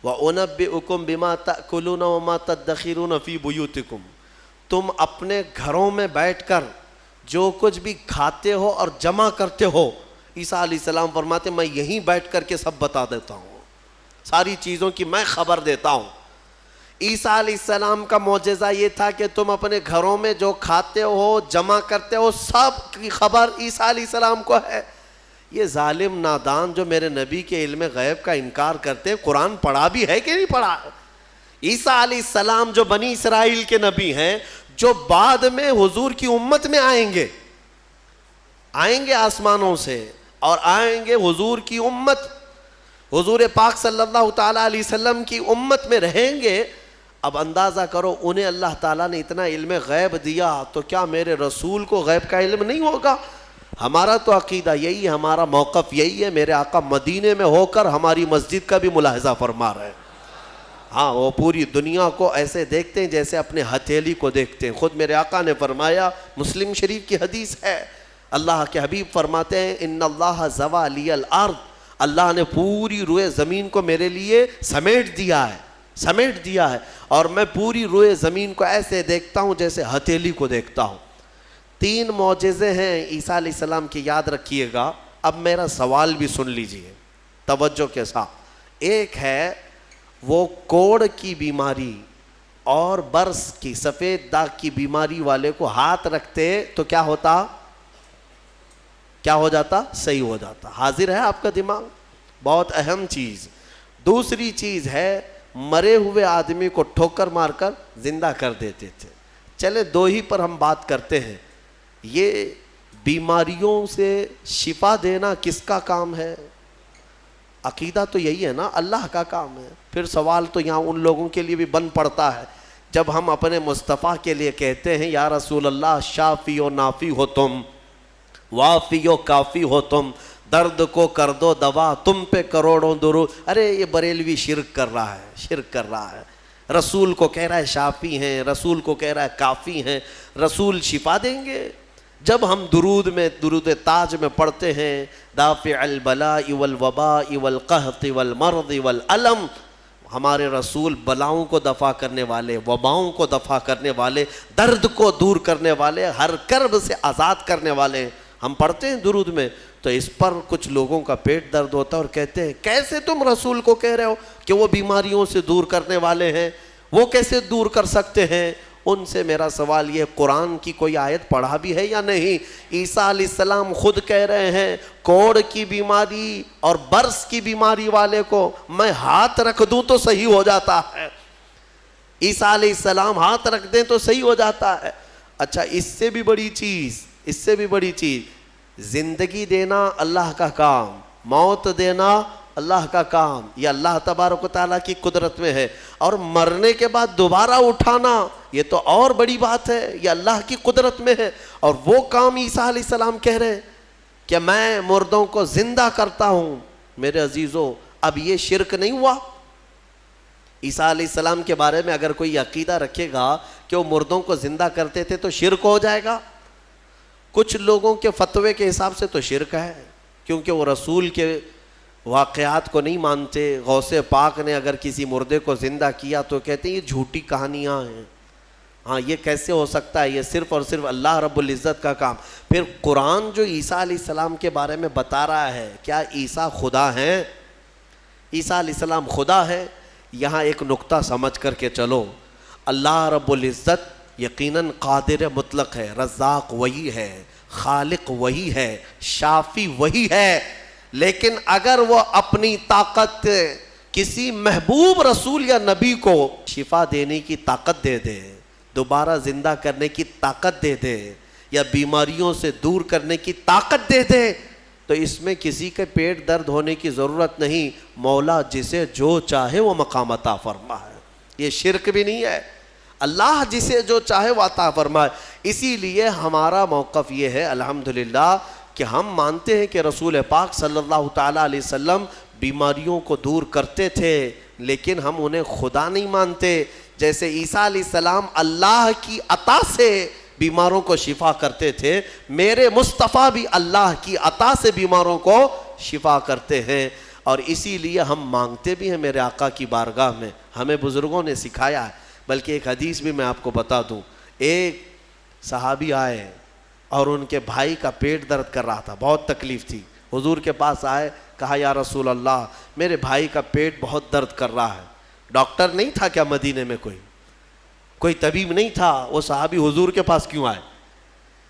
وَأُنَبِّئُكُمْ بِمَا تَأْكُلُونَ وَمَا تَدَّخِرُونَ فِي بُيُوتِكُمْ، تم اپنے گھروں میں بیٹھ کر جو کچھ بھی کھاتے ہو اور جمع کرتے ہو، عیسیٰ علیہ السلام فرماتے میں یہیں بیٹھ کر کے سب بتا دیتا ہوں، ساری چیزوں کی میں خبر دیتا ہوں. عیسیٰ علیہ السلام کا معجزہ یہ تھا کہ تم اپنے گھروں میں جو کھاتے ہو، جمع کرتے ہو، سب کی خبر عیسیٰ علیہ السلام کو ہے. یہ ظالم نادان جو میرے نبی کے علم غیب کا انکار کرتے ہیں، قرآن پڑھا بھی ہے کہ نہیں پڑھا؟ عیسیٰ علیہ السلام جو بنی اسرائیل کے نبی ہیں، جو بعد میں حضور کی امت میں آئیں گے آسمانوں سے، اور آئیں گے حضور کی امت، حضور پاک صلی اللہ تعالیٰ علیہ وسلم کی امت میں رہیں گے. اب اندازہ کرو، انہیں اللہ تعالیٰ نے اتنا علم غیب دیا تو کیا میرے رسول کو غیب کا علم نہیں ہوگا؟ ہمارا تو عقیدہ یہی ہے، ہمارا موقف یہی ہے. میرے آقا مدینے میں ہو کر ہماری مسجد کا بھی ملاحظہ فرما رہے ہیں. ہاں، وہ پوری دنیا کو ایسے دیکھتے ہیں جیسے اپنے ہتھیلی کو دیکھتے ہیں. خود میرے آقا نے فرمایا، مسلم شریف کی حدیث ہے، اللہ کے حبیب فرماتے ہیں ان اللہ زوى لی الارض، اللہ نے پوری روئے زمین کو میرے لیے سمیٹ دیا ہے، اور میں پوری روئے زمین کو ایسے دیکھتا ہوں جیسے ہتھیلی کو دیکھتا ہوں. 3 معجزے ہیں عیسیٰ علیہ السلام کی، یاد رکھیے گا. اب میرا سوال بھی سن لیجئے توجہ کے ساتھ. ایک ہے وہ کوڑ کی بیماری اور برس کی، سفید داغ کی بیماری والے کو ہاتھ رکھتے تو کیا ہو جاتا؟ صحیح ہو جاتا. حاضر ہے آپ کا دماغ؟ بہت اہم چیز. دوسری چیز ہے مرے ہوئے آدمی کو ٹھوکر مار کر زندہ کر دیتے تھے. چلے 2 ہی پر ہم بات کرتے ہیں. یہ بیماریوں سے شفا دینا کس کا کام ہے؟ عقیدہ تو یہی ہے نا، اللہ کا کام ہے. پھر سوال تو یہاں ان لوگوں کے لیے بھی بن پڑتا ہے جب ہم اپنے مصطفیٰ کے لیے کہتے ہیں یا رسول اللہ شافی و نافی ہو تم، وافی و کافی ہو تم، درد کو کر دو دوا، تم پہ کروڑوں درود. ارے یہ بریلوی شرک کر رہا ہے. رسول کو کہہ رہا ہے شافی ہیں، رسول کو کہہ رہا ہے کافی ہیں. رسول شفا دیں گے؟ جب ہم درود تاج میں پڑھتے ہیں دافع البلاء والوباء والقحط والمرض والالم، ہمارے رسول بلاؤں کو دفع کرنے والے، وباؤں کو دفع کرنے والے، درد کو دور کرنے والے، ہر کرب سے آزاد کرنے والے. ہم پڑھتے ہیں درود میں تو اس پر کچھ لوگوں کا پیٹ درد ہوتا ہے اور کہتے ہیں کیسے تم رسول کو کہہ رہے ہو کہ وہ بیماریوں سے دور کرنے والے ہیں، وہ کیسے دور کر سکتے ہیں؟ ان سے میرا سوال یہ، قرآن کی کوئی آیت پڑھا بھی ہے یا نہیں؟ عیسیٰ علیہ السلام خود کہہ رہے ہیں کوڑ کی بیماری اور برس کی بیماری والے کو میں ہاتھ رکھ دوں تو صحیح ہو جاتا ہے. عیسیٰ علیہ السلام ہاتھ رکھ دیں تو صحیح ہو جاتا ہے. اچھا، اس سے بھی بڑی چیز، زندگی دینا اللہ کا کام، موت دینا اللہ کا کام، یہ اللہ تبارک و تعالیٰ کی قدرت میں ہے. اور مرنے کے بعد دوبارہ اٹھانا یہ تو اور بڑی بات ہے، یہ اللہ کی قدرت میں ہے۔ اور وہ کام عیسیٰ علیہ السلام کہہ رہے ہیں کہ میں مردوں کو زندہ کرتا ہوں۔ میرے عزیزو، اب یہ شرک نہیں ہوا؟ عیسیٰ علیہ السلام کے بارے میں اگر کوئی عقیدہ رکھے گا کہ وہ مردوں کو زندہ کرتے تھے تو شرک ہو جائے گا۔ کچھ لوگوں کے فتوے کے حساب سے تو شرک ہے، کیونکہ وہ رسول کے واقعات کو نہیں مانتے۔ غوث پاک نے اگر کسی مردے کو زندہ کیا تو کہتے ہیں یہ جھوٹی کہانیاں ہیں، ہاں یہ کیسے ہو سکتا ہے، یہ صرف اور صرف اللہ رب العزت کا کام۔ پھر قرآن جو عیسیٰ علیہ السلام کے بارے میں بتا رہا ہے، کیا عیسیٰ خدا ہیں؟ عیسیٰ علیہ السلام خدا ہے؟ یہاں ایک نقطہ سمجھ کر کے چلو، اللہ رب العزت یقیناً قادر مطلق ہے، رزاق وہی ہے، خالق وہی ہے، شافی وہی ہے، لیکن اگر وہ اپنی طاقت کسی محبوب رسول یا نبی کو شفا دینے کی طاقت دے دے، دوبارہ زندہ کرنے کی طاقت دے دے، یا بیماریوں سے دور کرنے کی طاقت دے دے، تو اس میں کسی کے پیٹ درد ہونے کی ضرورت نہیں۔ مولا جسے جو چاہے وہ مقام عطا فرما ہے، یہ شرک بھی نہیں ہے۔ اللہ جسے جو چاہے وہ عطا فرمائے۔ اسی لیے ہمارا موقف یہ ہے الحمدللہ کہ ہم مانتے ہیں کہ رسول پاک صلی اللہ تعالیٰ علیہ وسلم بیماریوں کو دور کرتے تھے، لیکن ہم انہیں خدا نہیں مانتے۔ جیسے عیسیٰ علیہ السلام اللہ کی عطا سے بیماروں کو شفا کرتے تھے، میرے مصطفیٰ بھی اللہ کی عطا سے بیماروں کو شفا کرتے ہیں، اور اسی لیے ہم مانگتے بھی ہیں میرے آقا کی بارگاہ میں۔ ہمیں بزرگوں نے سکھایا ہے، بلکہ ایک حدیث بھی میں آپ کو بتا دوں۔ ایک صحابی آئے اور ان کے بھائی کا پیٹ درد کر رہا تھا، بہت تکلیف تھی، حضور کے پاس آئے، کہا یا رسول اللہ میرے بھائی کا پیٹ بہت درد کر رہا ہے۔ ڈاکٹر نہیں تھا کیا مدینے میں؟ کوئی طبیب نہیں تھا، وہ صحابی حضور کے پاس کیوں آئے؟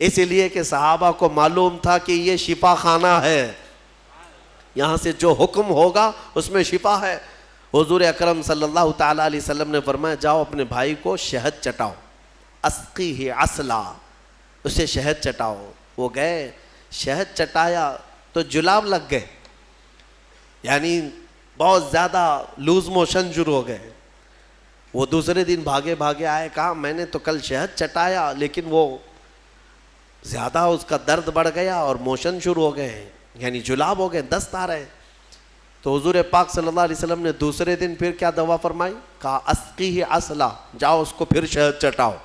اس لیے کہ صحابہ کو معلوم تھا کہ یہ شفا خانہ ہے، یہاں سے جو حکم ہوگا اس میں شفا ہے۔ حضور اکرم صلی اللہ تعالیٰ علیہ وسلم نے فرمایا جاؤ اپنے بھائی کو شہد چٹاؤ، اسقیہ عسلا، اسے شہد چٹاؤ۔ وہ گئے، شہد چٹایا تو جلاب لگ گئے، یعنی بہت زیادہ لوز موشن شروع ہو گئے۔ وہ دوسرے دن بھاگے بھاگے آئے، کہا میں نے تو کل شہد چٹایا لیکن وہ زیادہ اس کا درد بڑھ گیا اور موشن شروع ہو گئے، یعنی جلاب ہو گئے، دست آ رہے۔ تو حضور پاک صلی اللہ علیہ وسلم نے دوسرے دن پھر کیا دوا فرمائی؟ کہا اسقیہ عسلا، جاؤ اس کو پھر شہد چٹاؤ،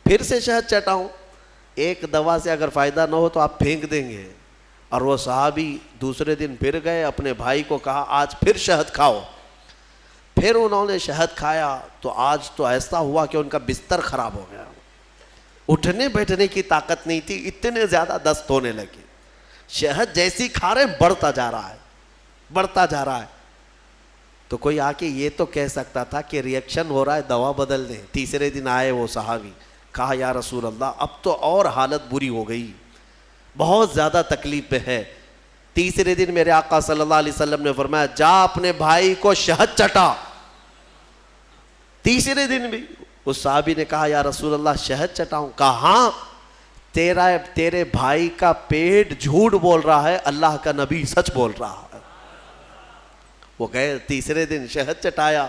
پھر سے شہد چٹاؤ۔ ایک دوا سے اگر فائدہ نہ ہو تو آپ پھینک دیں گے۔ اور وہ صحابی دوسرے دن پھر گئے، اپنے بھائی کو کہا آج پھر شہد کھاؤ۔ پھر انہوں نے شہد کھایا تو آج تو ایسا ہوا کہ ان کا بستر خراب ہو گیا، اٹھنے بیٹھنے کی طاقت نہیں تھی، اتنے زیادہ دست ہونے لگے۔ شہد جیسی کھا رہے بڑھتا جا رہا ہے، بڑھتا جا رہا ہے۔ تو کوئی آ کے یہ تو کہہ سکتا تھا کہ ریئیکشن ہو رہا ہے دوا بدل دیں۔ تیسرے دن آئے وہ صحابی، کہا یا رسول اللہ اب تو اور حالت بری ہو گئی، بہت زیادہ تکلیف میں ہے۔ تیسرے دن میرے آقا صلی اللہ علیہ وسلم نے فرمایا جا اپنے بھائی کو شہد چٹا۔ تیسرے دن بھی اس صحابی نے کہا یا رسول اللہ شہد چٹاؤں؟ کہا ہاں، تیرے بھائی کا پیٹ جھوٹ بول رہا ہے، اللہ کا نبی سچ بول رہا ہے۔ وہ گئے تیسرے دن شہد چٹایا۔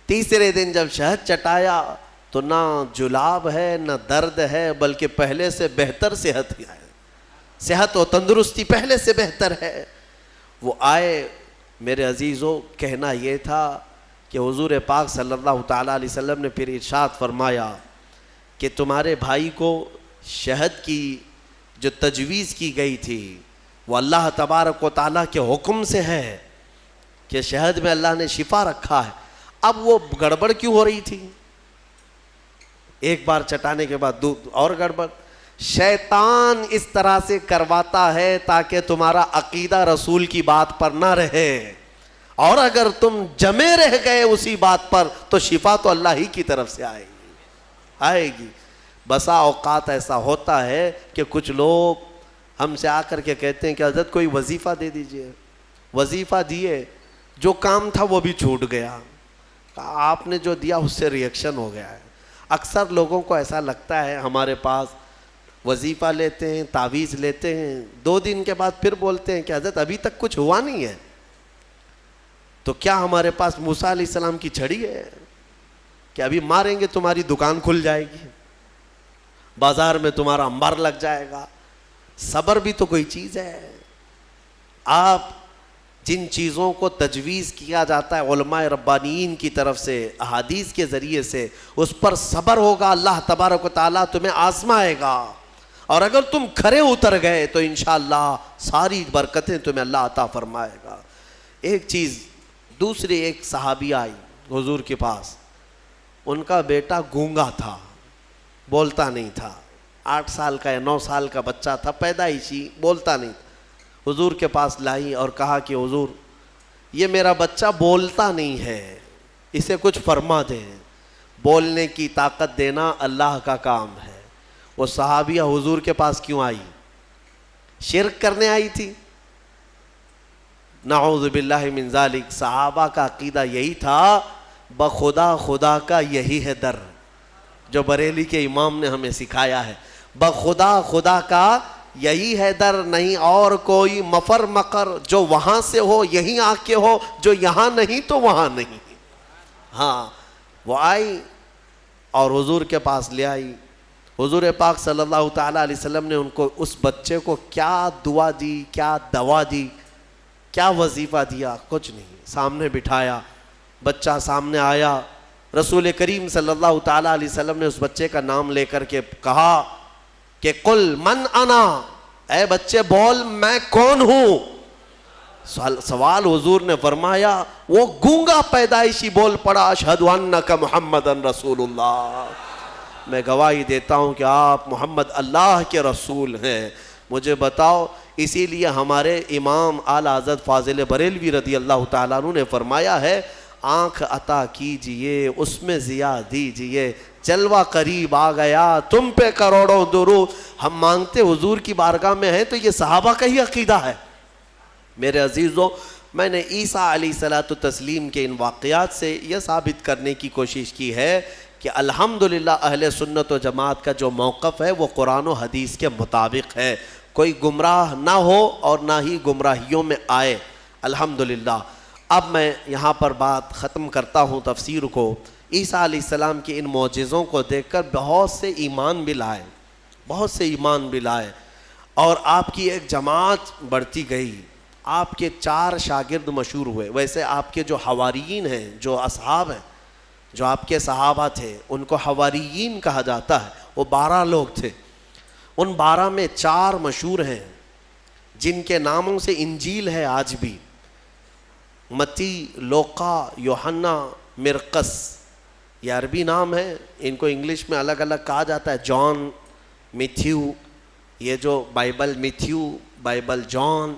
تیسرے دن جب شہد چٹایا تو نہ جلاب ہے نہ درد ہے، بلکہ پہلے سے بہتر صحت ہے، صحت و تندرستی پہلے سے بہتر ہے۔ وہ آئے، میرے عزیزو کہنا یہ تھا کہ حضور پاک صلی اللہ تعالیٰ علیہ وسلم نے پھر ارشاد فرمایا کہ تمہارے بھائی کو شہد کی جو تجویز کی گئی تھی وہ اللہ تبارک و تعالیٰ کے حکم سے ہے کہ شہد میں اللہ نے شفا رکھا ہے۔ اب وہ گڑبڑ کیوں ہو رہی تھی؟ ایک بار چٹانے کے بعد اور گڑبڑ۔ شیطان اس طرح سے کرواتا ہے تاکہ تمہارا عقیدہ رسول کی بات پر نہ رہے، اور اگر تم جمے رہ گئے اسی بات پر تو شفا تو اللہ ہی کی طرف سے آئے گی۔ بسا اوقات ایسا ہوتا ہے کہ کچھ لوگ ہم سے آ کر کے کہتے ہیں کہ حضرت کوئی وظیفہ دے دیجئے، وظیفہ دیے، جو کام تھا وہ بھی چھوٹ گیا، آپ نے جو دیا اس سے ریئیکشن ہو گیا ہے۔ اکثر لوگوں کو ایسا لگتا ہے ہمارے پاس وظیفہ لیتے ہیں، تعویذ لیتے ہیں، 2 دن کے بعد پھر بولتے ہیں کہ حضرت ابھی تک کچھ ہوا نہیں ہے۔ تو کیا ہمارے پاس موسیٰ علیہ السلام کی چھڑی ہے؟ کہ ابھی ماریں گے تمہاری دکان کھل جائے گی، بازار میں تمہارا انبار لگ جائے گا۔ صبر بھی تو کوئی چیز ہے۔ آپ جن چیزوں کو تجویز کیا جاتا ہے علماء ربانیین کی طرف سے احادیث کے ذریعے سے، اس پر صبر ہوگا، اللہ تبارک و تعالیٰ تمہیں آزمائے گا، اور اگر تم کھرے اتر گئے تو انشاءاللہ ساری برکتیں تمہیں اللہ عطا فرمائے گا۔ ایک چیز دوسری، ایک صحابی آئی حضور کے پاس، ان کا بیٹا گونگا تھا، بولتا نہیں تھا، 8 سال کا یا 9 سال کا بچہ تھا، پیدائشی، بولتا نہیں تھا۔ حضور کے پاس لائی اور کہا کہ حضور یہ میرا بچہ بولتا نہیں ہے، اسے کچھ فرما دیں، بولنے کی طاقت دینا اللہ کا کام ہے۔ وہ صحابیہ حضور کے پاس کیوں آئی؟ شرک کرنے آئی تھی؟ نعوذ باللہ من ذالک۔ صحابہ کا عقیدہ یہی تھا، بخدا خدا کا یہی ہے در، جو بریلی کے امام نے ہمیں سکھایا ہے، بخدا خدا کا یہی ہے در، نہیں اور کوئی مفر مقر، جو وہاں سے ہو یہیں آ کے ہو، جو یہاں نہیں تو وہاں نہیں۔ ہاں وہ آئی اور حضور کے پاس لے آئی۔ حضور پاک صلی اللہ تعالیٰ علیہ وسلم نے ان کو، اس بچے کو کیا دعا دی، کیا دوا دی، کیا وظیفہ دیا؟ کچھ نہیں، سامنے بٹھایا، بچہ سامنے آیا، رسول کریم صلی اللہ تعالیٰ علیہ وسلم نے اس بچے کا نام لے کر کے کہا کہ قل من انا، اے بچے بول میں کون ہوں۔ سوال حضور نے فرمایا، وہ گونگا پیدائشی بول پڑا، اشہد انک محمد رسول اللہ، میں گواہی دیتا ہوں کہ آپ محمد اللہ کے رسول ہیں۔ مجھے بتاؤ، اسی لیے ہمارے امام اعلیٰ حضرت فاضل بریلوی رضی اللہ تعالیٰ عنہ نے فرمایا ہے، آنکھ عطا کیجئے اس میں ضیا دیجئے، جلوہ قریب آ گیا تم پہ کروڑوں درود۔ ہم مانگتے حضور کی بارگاہ میں ہیں تو یہ صحابہ کا ہی عقیدہ ہے۔ میرے عزیزوں، میں نے عیسیٰ علیہ الصلوۃ والتسلیم کے ان واقعات سے یہ ثابت کرنے کی کوشش کی ہے کہ الحمدللہ اہل سنت و جماعت کا جو موقف ہے وہ قرآن و حدیث کے مطابق ہے، کوئی گمراہ نہ ہو اور نہ ہی گمراہیوں میں آئے، الحمدللہ۔ اب میں یہاں پر بات ختم کرتا ہوں تفسیر کو۔ عیسیٰ علیہ السلام کے ان معجزوں کو دیکھ کر بہت سے ایمان بھی لائے، بہت سے ایمان بھی لائے، اور آپ کی ایک جماعت بڑھتی گئی۔ آپ کے 4 شاگرد مشہور ہوئے۔ ویسے آپ کے جو حواریین ہیں، جو اصحاب ہیں، جو آپ کے صحابہ تھے، ان کو حواریین کہا جاتا ہے، وہ 12 لوگ تھے۔ ان 12 میں 4 مشہور ہیں جن کے ناموں سے انجیل ہے آج بھی، متی، لوقا، یوحنا، مرقس، یہ عربی نام ہے، ان کو انگلش میں الگ الگ کہا جاتا ہے، جان، میتھیو، یہ جو بائبل میتھیو، بائبل جان،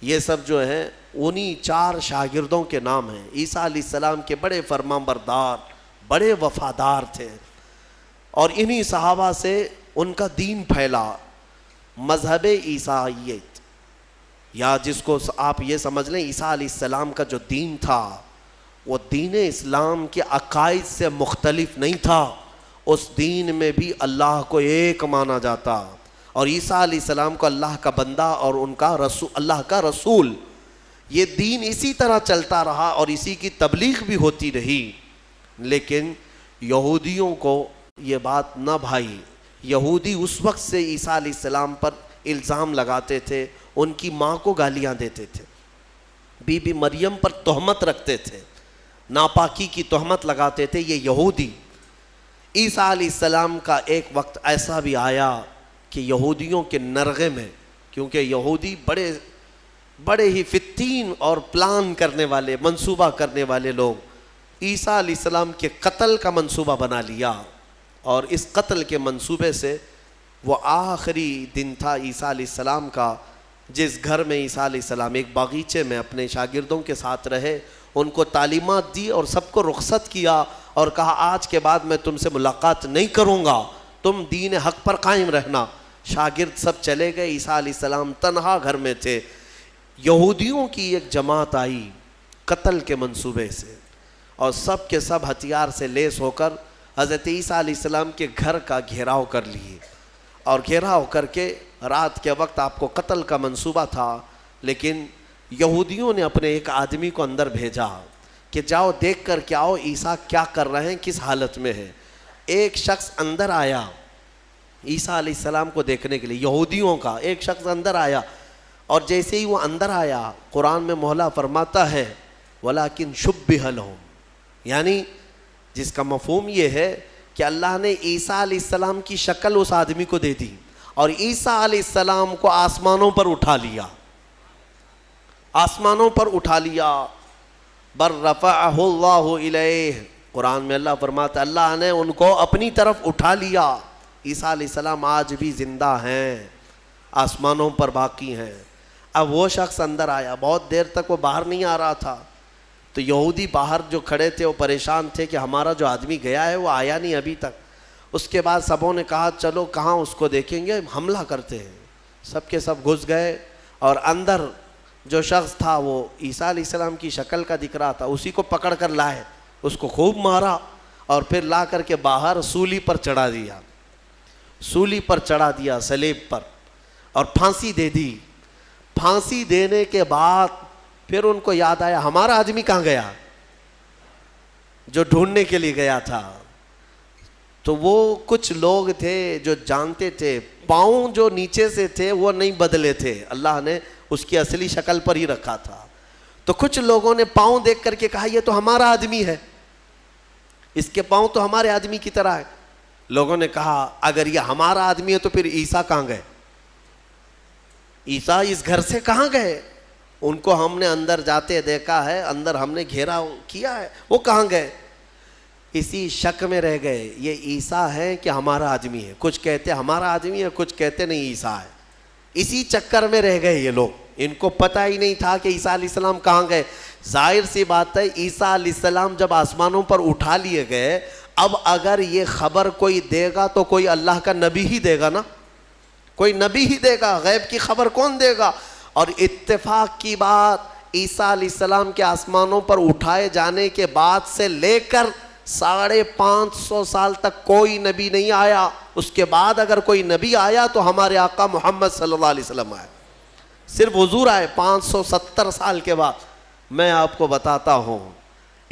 یہ سب جو ہیں انہی 4 شاگردوں کے نام ہیں۔ عیسیٰ علیہ السلام کے بڑے فرمانبردار، بڑے وفادار تھے، اور انہی صحابہ سے ان کا دین پھیلا، مذہب عیسائیت، یا جس کو آپ یہ سمجھ لیں عیسیٰ علیہ السلام کا جو دین تھا وہ دین اسلام کے عقائد سے مختلف نہیں تھا، اس دین میں بھی اللہ کو ایک مانا جاتا، اور عیسیٰ علیہ السلام کو اللہ کا بندہ اور ان کا رسول، اللہ کا رسول۔ یہ دین اسی طرح چلتا رہا اور اسی کی تبلیغ بھی ہوتی رہی، لیکن یہودیوں کو یہ بات نہ بھائی۔ یہودی اس وقت سے عیسیٰ علیہ السلام پر الزام لگاتے تھے، ان کی ماں کو گالیاں دیتے تھے، بی بی مریم پر تہمت رکھتے تھے، ناپاکی کی تہمت لگاتے تھے یہ یہودی۔ عیسیٰ علیہ السلام کا ایک وقت ایسا بھی آیا کہ یہودیوں کے نرغے میں، کیونکہ یہودی بڑے ہی فتین اور پلان کرنے والے، منصوبہ کرنے والے لوگ، عیسیٰ علیہ السلام کے قتل کا منصوبہ بنا لیا، اور اس قتل کے منصوبے سے وہ آخری دن تھا عیسیٰ علیہ السلام کا، جس گھر میں عیسیٰ علیہ السلام ایک باغیچے میں اپنے شاگردوں کے ساتھ رہے، ان کو تعلیمات دی اور سب کو رخصت کیا اور کہا آج کے بعد میں تم سے ملاقات نہیں کروں گا، تم دین حق پر قائم رہنا۔ شاگرد سب چلے گئے، عیسیٰ علیہ السلام تنہا گھر میں تھے۔ یہودیوں کی ایک جماعت آئی قتل کے منصوبے سے، اور سب کے سب ہتھیار سے لیس ہو کر حضرت عیسیٰ علیہ السلام کے گھر کا گھیراؤ کر لیے، اور گھیراؤ کر کے رات کے وقت آپ کو قتل کا منصوبہ تھا، لیکن یہودیوں نے اپنے ایک آدمی کو اندر بھیجا کہ جاؤ دیکھ کر کے آؤ عیسیٰ کیا کر رہے ہیں، کس حالت میں ہے۔ ایک شخص اندر آیا عیسیٰ علیہ السلام کو دیکھنے کے لیے، یہودیوں کا ایک شخص اندر آیا، اور جیسے ہی وہ اندر آیا قرآن میں مولا فرماتا ہے وَلَكِنْ شُبِّهَ لَهُمْ، یعنی جس کا مفہوم یہ ہے کہ اللہ نے عیسیٰ علیہ السلام کی شکل اس آدمی کو دے دی اور عیسیٰ علیہ السلام کو آسمانوں پر اٹھا لیا، آسمانوں پر اٹھا لیا۔ بَلْ رَفَعَهُ اللَّهُ إِلَيْهِ، قرآن میں اللہ فرماتا ہے اللہ نے ان کو اپنی طرف اٹھا لیا۔ عیسیٰ علیہ السلام آج بھی زندہ ہیں، آسمانوں پر باقی ہیں۔ اب وہ شخص اندر آیا، بہت دیر تک وہ باہر نہیں آ رہا تھا، تو یہودی باہر جو کھڑے تھے وہ پریشان تھے کہ ہمارا جو آدمی گیا ہے وہ آیا نہیں ابھی تک۔ اس کے بعد سبوں نے کہا چلو کہاں اس کو دیکھیں گے، حملہ کرتے ہیں۔ سب کے سب گھس گئے اور اندر جو شخص تھا وہ عیسیٰ علیہ السلام کی شکل کا دکھ رہا تھا، اسی کو پکڑ کر لائے، اس کو خوب مارا اور پھر لا کر کے باہر سولی پر چڑھا دیا، سولی پر چڑھا دیا، صلیب پر، اور پھانسی دے دی۔ پھانسی دینے کے بعد پھر ان کو یاد آیا ہمارا آدمی کہاں گیا جو ڈھونڈنے کے لیے گیا تھا۔ تو وہ کچھ لوگ تھے جو جانتے تھے، پاؤں جو نیچے سے تھے وہ نہیں بدلے تھے، اللہ نے اس کی اصلی شکل پر ہی رکھا تھا۔ تو کچھ لوگوں نے پاؤں دیکھ کر کے کہا یہ تو ہمارا آدمی ہے، اس کے پاؤں تو ہمارے آدمی کی طرح ہے۔ لوگوں نے کہا اگر یہ ہمارا آدمی ہے تو پھر عیسیٰ کہاں گئے، عیسیٰ اس گھر سے کہاں گئے؟ ان کو ہم نے اندر جاتے دیکھا ہے، اندر ہم نے گھیرا کیا ہے، وہ کہاں گئے؟ اسی شک میں رہ گئے یہ عیسیٰ ہے کہ ہمارا آدمی ہے۔ کچھ کہتے ہمارا آدمی ہے، کچھ کہتے نہیں عیسیٰ ہے۔ اسی چکر میں رہ گئے یہ لوگ، ان کو پتہ ہی نہیں تھا کہ عیسیٰ علیہ السلام کہاں گئے۔ ظاہر سی بات ہے عیسیٰ علیہ السلام جب آسمانوں پر اٹھا لیے گئے، اب اگر یہ خبر کوئی دے گا تو کوئی اللہ کا نبی ہی دے گا نا، کوئی نبی ہی دے گا، غیب کی خبر کون دے گا؟ اور اتفاق کی بات عیسیٰ علیہ السلام کے آسمانوں پر اٹھائے جانے کے بعد سے لے کر 550 سال تک کوئی نبی نہیں آیا۔ اس کے بعد اگر کوئی نبی آیا تو ہمارے آقا محمد صلی اللہ علیہ وسلم آئے، صرف حضور آئے 570 سال کے بعد۔ میں آپ کو بتاتا ہوں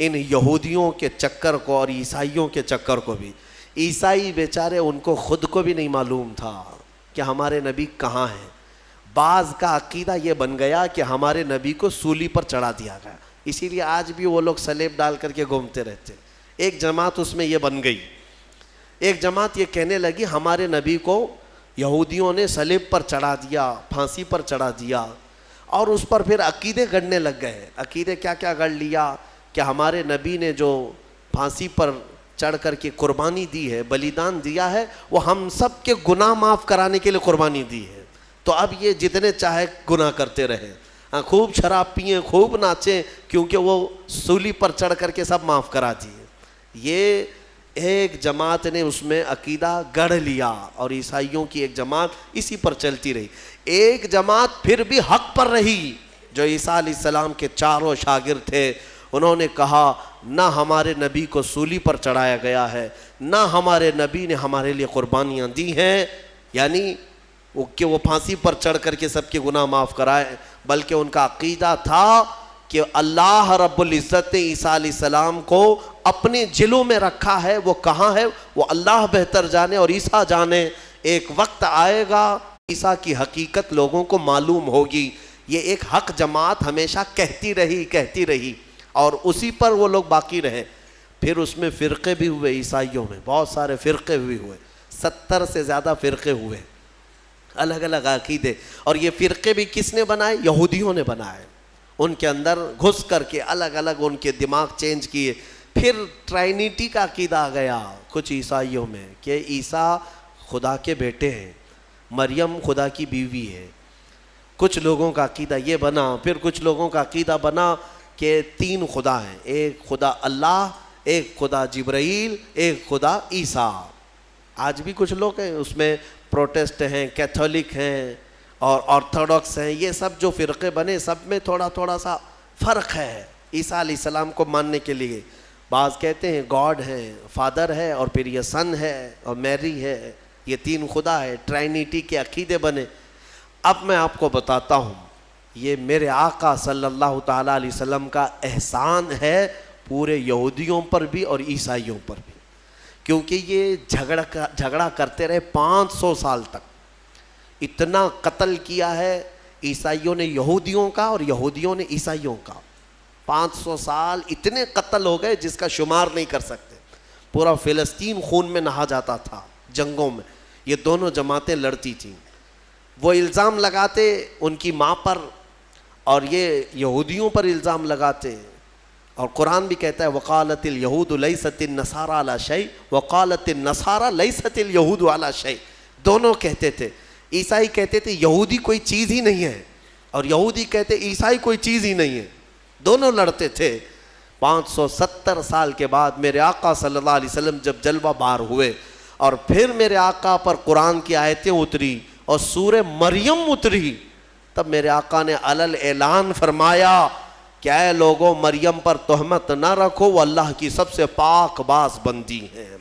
ان یہودیوں کے چکر کو اور عیسائیوں کے چکر کو بھی، عیسائی بیچارے ان کو خود کو بھی نہیں معلوم تھا کہ ہمارے نبی کہاں ہیں۔ بعض کا عقیدہ یہ بن گیا کہ ہمارے نبی کو سولی پر چڑھا دیا گیا، اسی لیے آج بھی وہ لوگ صلیب ڈال کر کے گھومتے رہتے۔ ایک جماعت اس میں یہ بن گئی، ایک جماعت یہ کہنے لگی ہمارے نبی کو یہودیوں نے صلیب پر چڑھا دیا، پھانسی پر چڑھا دیا، اور اس پر پھر عقیدے گڑنے لگ گئے۔ عقیدے کیا کیا گڑ لیا کہ ہمارے نبی نے جو پھانسی پر چڑھ کر کے قربانی دی ہے، بلیدان دیا ہے، وہ ہم سب کے گناہ معاف کرانے کے لیے قربانی دی ہے، تو اب یہ جتنے چاہے گناہ کرتے رہیں، خوب شراب پئیں، خوب ناچیں، کیونکہ وہ سولی پر چڑھ کر کے سب معاف کرا دیے۔ یہ ایک جماعت نے اس میں عقیدہ گڑھ لیا اور عیسائیوں کی ایک جماعت اسی پر چلتی رہی۔ ایک جماعت پھر بھی حق پر رہی جو عیسیٰ علیہ السلام کے چاروں شاگرد تھے، انہوں نے کہا نہ ہمارے نبی کو سولی پر چڑھایا گیا ہے، نہ ہمارے نبی نے ہمارے لیے قربانیاں دی ہیں، یعنی کہ وہ پھانسی پر چڑھ کر کے سب کے گناہ معاف کرائے، بلکہ ان کا عقیدہ تھا کہ اللہ رب العزت نے عیسیٰ علیہ السلام کو اپنے جلوں میں رکھا ہے، وہ کہاں ہے وہ اللہ بہتر جانے اور عیسیٰ جانے۔ ایک وقت آئے گا عیسیٰ کی حقیقت لوگوں کو معلوم ہوگی۔ یہ ایک حق جماعت ہمیشہ کہتی رہی اور اسی پر وہ لوگ باقی رہے۔ پھر اس میں فرقے بھی ہوئے، عیسائیوں میں بہت سارے فرقے بھی ہوئے، 70 سے زیادہ فرقے ہوئے، الگ الگ عقیدے۔ اور یہ فرقے بھی کس نے بنائے؟ یہودیوں نے بنائے، ان کے اندر گھس کر کے الگ الگ ان کے دماغ چینج کیے۔ پھر ٹرائنیٹی کا عقیدہ آ گیا کچھ عیسائیوں میں کہ عیسیٰ خدا کے بیٹے ہیں، مریم خدا کی بیوی ہے۔ کچھ لوگوں کا عقیدہ یہ بنا، پھر کچھ لوگوں کا عقیدہ بنا کہ 3 خدا ہیں، ایک خدا اللہ، ایک خدا جبرائیل، ایک خدا عیسیٰ۔ آج بھی کچھ لوگ ہیں اس میں، پروٹسٹ ہیں، کیتھولک ہیں اور آرتھوڈاکس ہیں، یہ سب جو فرقے بنے سب میں تھوڑا سا فرق ہے عیسیٰ علیہ السلام کو ماننے کے لیے۔ بعض کہتے ہیں گاڈ ہے، فادر ہے، اور پھر یہ سن ہے اور میری ہے، یہ 3 خدا ہے، ٹرائنیٹی کے عقیدے بنے۔ اب میں آپ کو بتاتا ہوں یہ میرے آقا صلی اللہ تعالیٰ علیہ وسلم کا احسان ہے پورے یہودیوں پر بھی اور عیسائیوں پر بھی، کیونکہ یہ جھگڑا کرتے رہے 500 سال تک. اتنا قتل کیا ہے عیسائیوں نے یہودیوں کا اور یہودیوں نے عیسائیوں کا. 500 سال اتنے قتل ہو گئے جس کا شمار نہیں کر سکتے. پورا فلسطین خون میں نہا جاتا تھا جنگوں میں. یہ دونوں جماعتیں لڑتی تھیں. وہ الزام لگاتے ان کی ماں پر اور یہ یہودیوں پر الزام لگاتے. اور قرآن بھی کہتا ہے وقالت اليہود لیست النصارى علی شیء وقالت النصارى لیست اليہود علی شیء. دونوں کہتے تھے. عیسائی کہتے تھے یہودی کوئی چیز ہی نہیں ہے اور یہودی کہتے عیسائی کوئی چیز ہی نہیں ہے. دونوں لڑتے تھے. 570 سال کے بعد میرے آقا صلی اللہ علیہ وسلم جب جلوہ بار ہوئے اور پھر میرے آقا پر قرآن کی آیتیں اتری اور سورہ مریم اتری، تب میرے آقا نے علل اعلان فرمایا کہ اے لوگوں مریم پر تہمت نہ رکھو، وہ اللہ کی سب سے پاک باز بندی ہیں.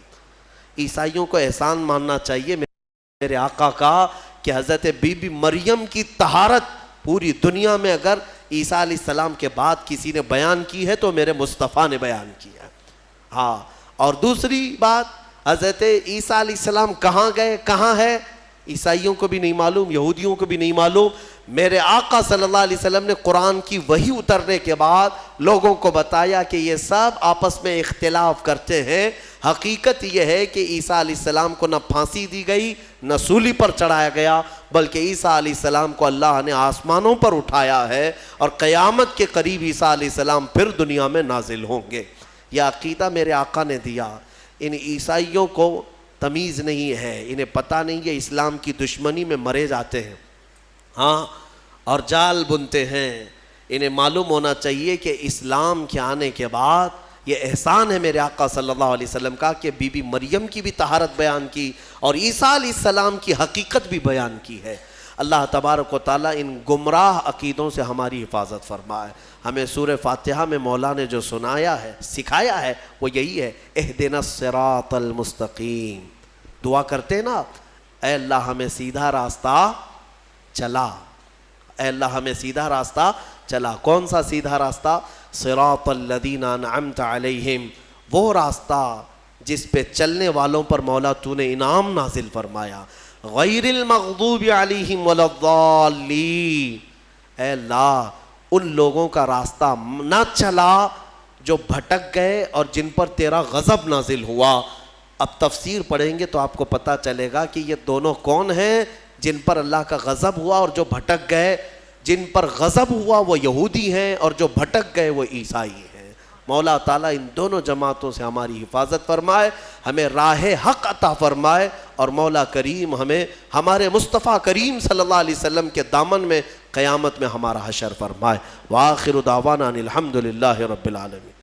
عیسائیوں کو احسان ماننا چاہیے میرے آقا کا کہ حضرت بی بی مریم کی طہارت پوری دنیا میں اگر عیسیٰ علیہ السلام کے بعد کسی نے بیان کی ہے تو میرے مصطفیٰ نے بیان کیا ہے. ہاں، اور دوسری بات، حضرت عیسیٰ علیہ السلام کہاں گئے، کہاں ہے، عیسائیوں کو بھی نہیں معلوم، یہودیوں کو بھی نہیں معلوم. میرے آقا صلی اللہ علیہ وسلم نے قرآن کی وحی اترنے کے بعد لوگوں کو بتایا کہ یہ سب آپس میں اختلاف کرتے ہیں. حقیقت یہ ہے کہ عیسیٰ علیہ السلام کو نہ پھانسی دی گئی نہ سولی پر چڑھایا گیا، بلکہ عیسیٰ علیہ السلام کو اللہ نے آسمانوں پر اٹھایا ہے اور قیامت کے قریب عیسیٰ علیہ السلام پھر دنیا میں نازل ہوں گے. یہ عقیدہ میرے آقا نے دیا. ان عیسائیوں کو تمیز نہیں ہے، انہیں پتہ نہیں ہے اسلام کی دشمنی میں مرے جاتے ہیں، ہاں، اور جال بنتے ہیں. انہیں معلوم ہونا چاہیے کہ اسلام کے آنے کے بعد یہ احسان ہے میرے آقا صلی اللہ علیہ وسلم کا کہ بی بی مریم کی بھی طہارت بیان کی اور عیسیٰ علیہ السلام کی حقیقت بھی بیان کی ہے. اللہ تبارک و تعالیٰ ان گمراہ عقیدوں سے ہماری حفاظت فرمائے. ہمیں سورہ فاتحہ میں مولا نے جو سنایا ہے، سکھایا ہے، وہ یہی ہے اہدنا الصراط المستقیم. دعا کرتے نا، اے اللہ ہمیں سیدھا راستہ چلا، اے اللہ ہمیں سیدھا راستہ چلا. کون سا سیدھا راستہ؟ صراط الذین انعمت علیہم، وہ راستہ جس پہ چلنے والوں پر مولا تو نے انعام نازل فرمایا. غیر المغضوب علیہم ولا الضالین، اے اللہ ان لوگوں کا راستہ نہ چلا جو بھٹک گئے اور جن پر تیرا غضب نازل ہوا. اب تفسیر پڑھیں گے تو آپ کو پتہ چلے گا کہ یہ دونوں کون ہیں جن پر اللہ کا غضب ہوا اور جو بھٹک گئے. جن پر غضب ہوا وہ یہودی ہیں اور جو بھٹک گئے وہ عیسائی ہیں. مولا تعالیٰ ان دونوں جماعتوں سے ہماری حفاظت فرمائے، ہمیں راہ حق عطا فرمائے اور مولا کریم ہمیں ہمارے مصطفیٰ کریم صلی اللہ علیہ وسلم کے دامن میں قیامت میں ہمارا حشر فرمائے. وآخر دعوانا ان الحمد للہ رب العالمین.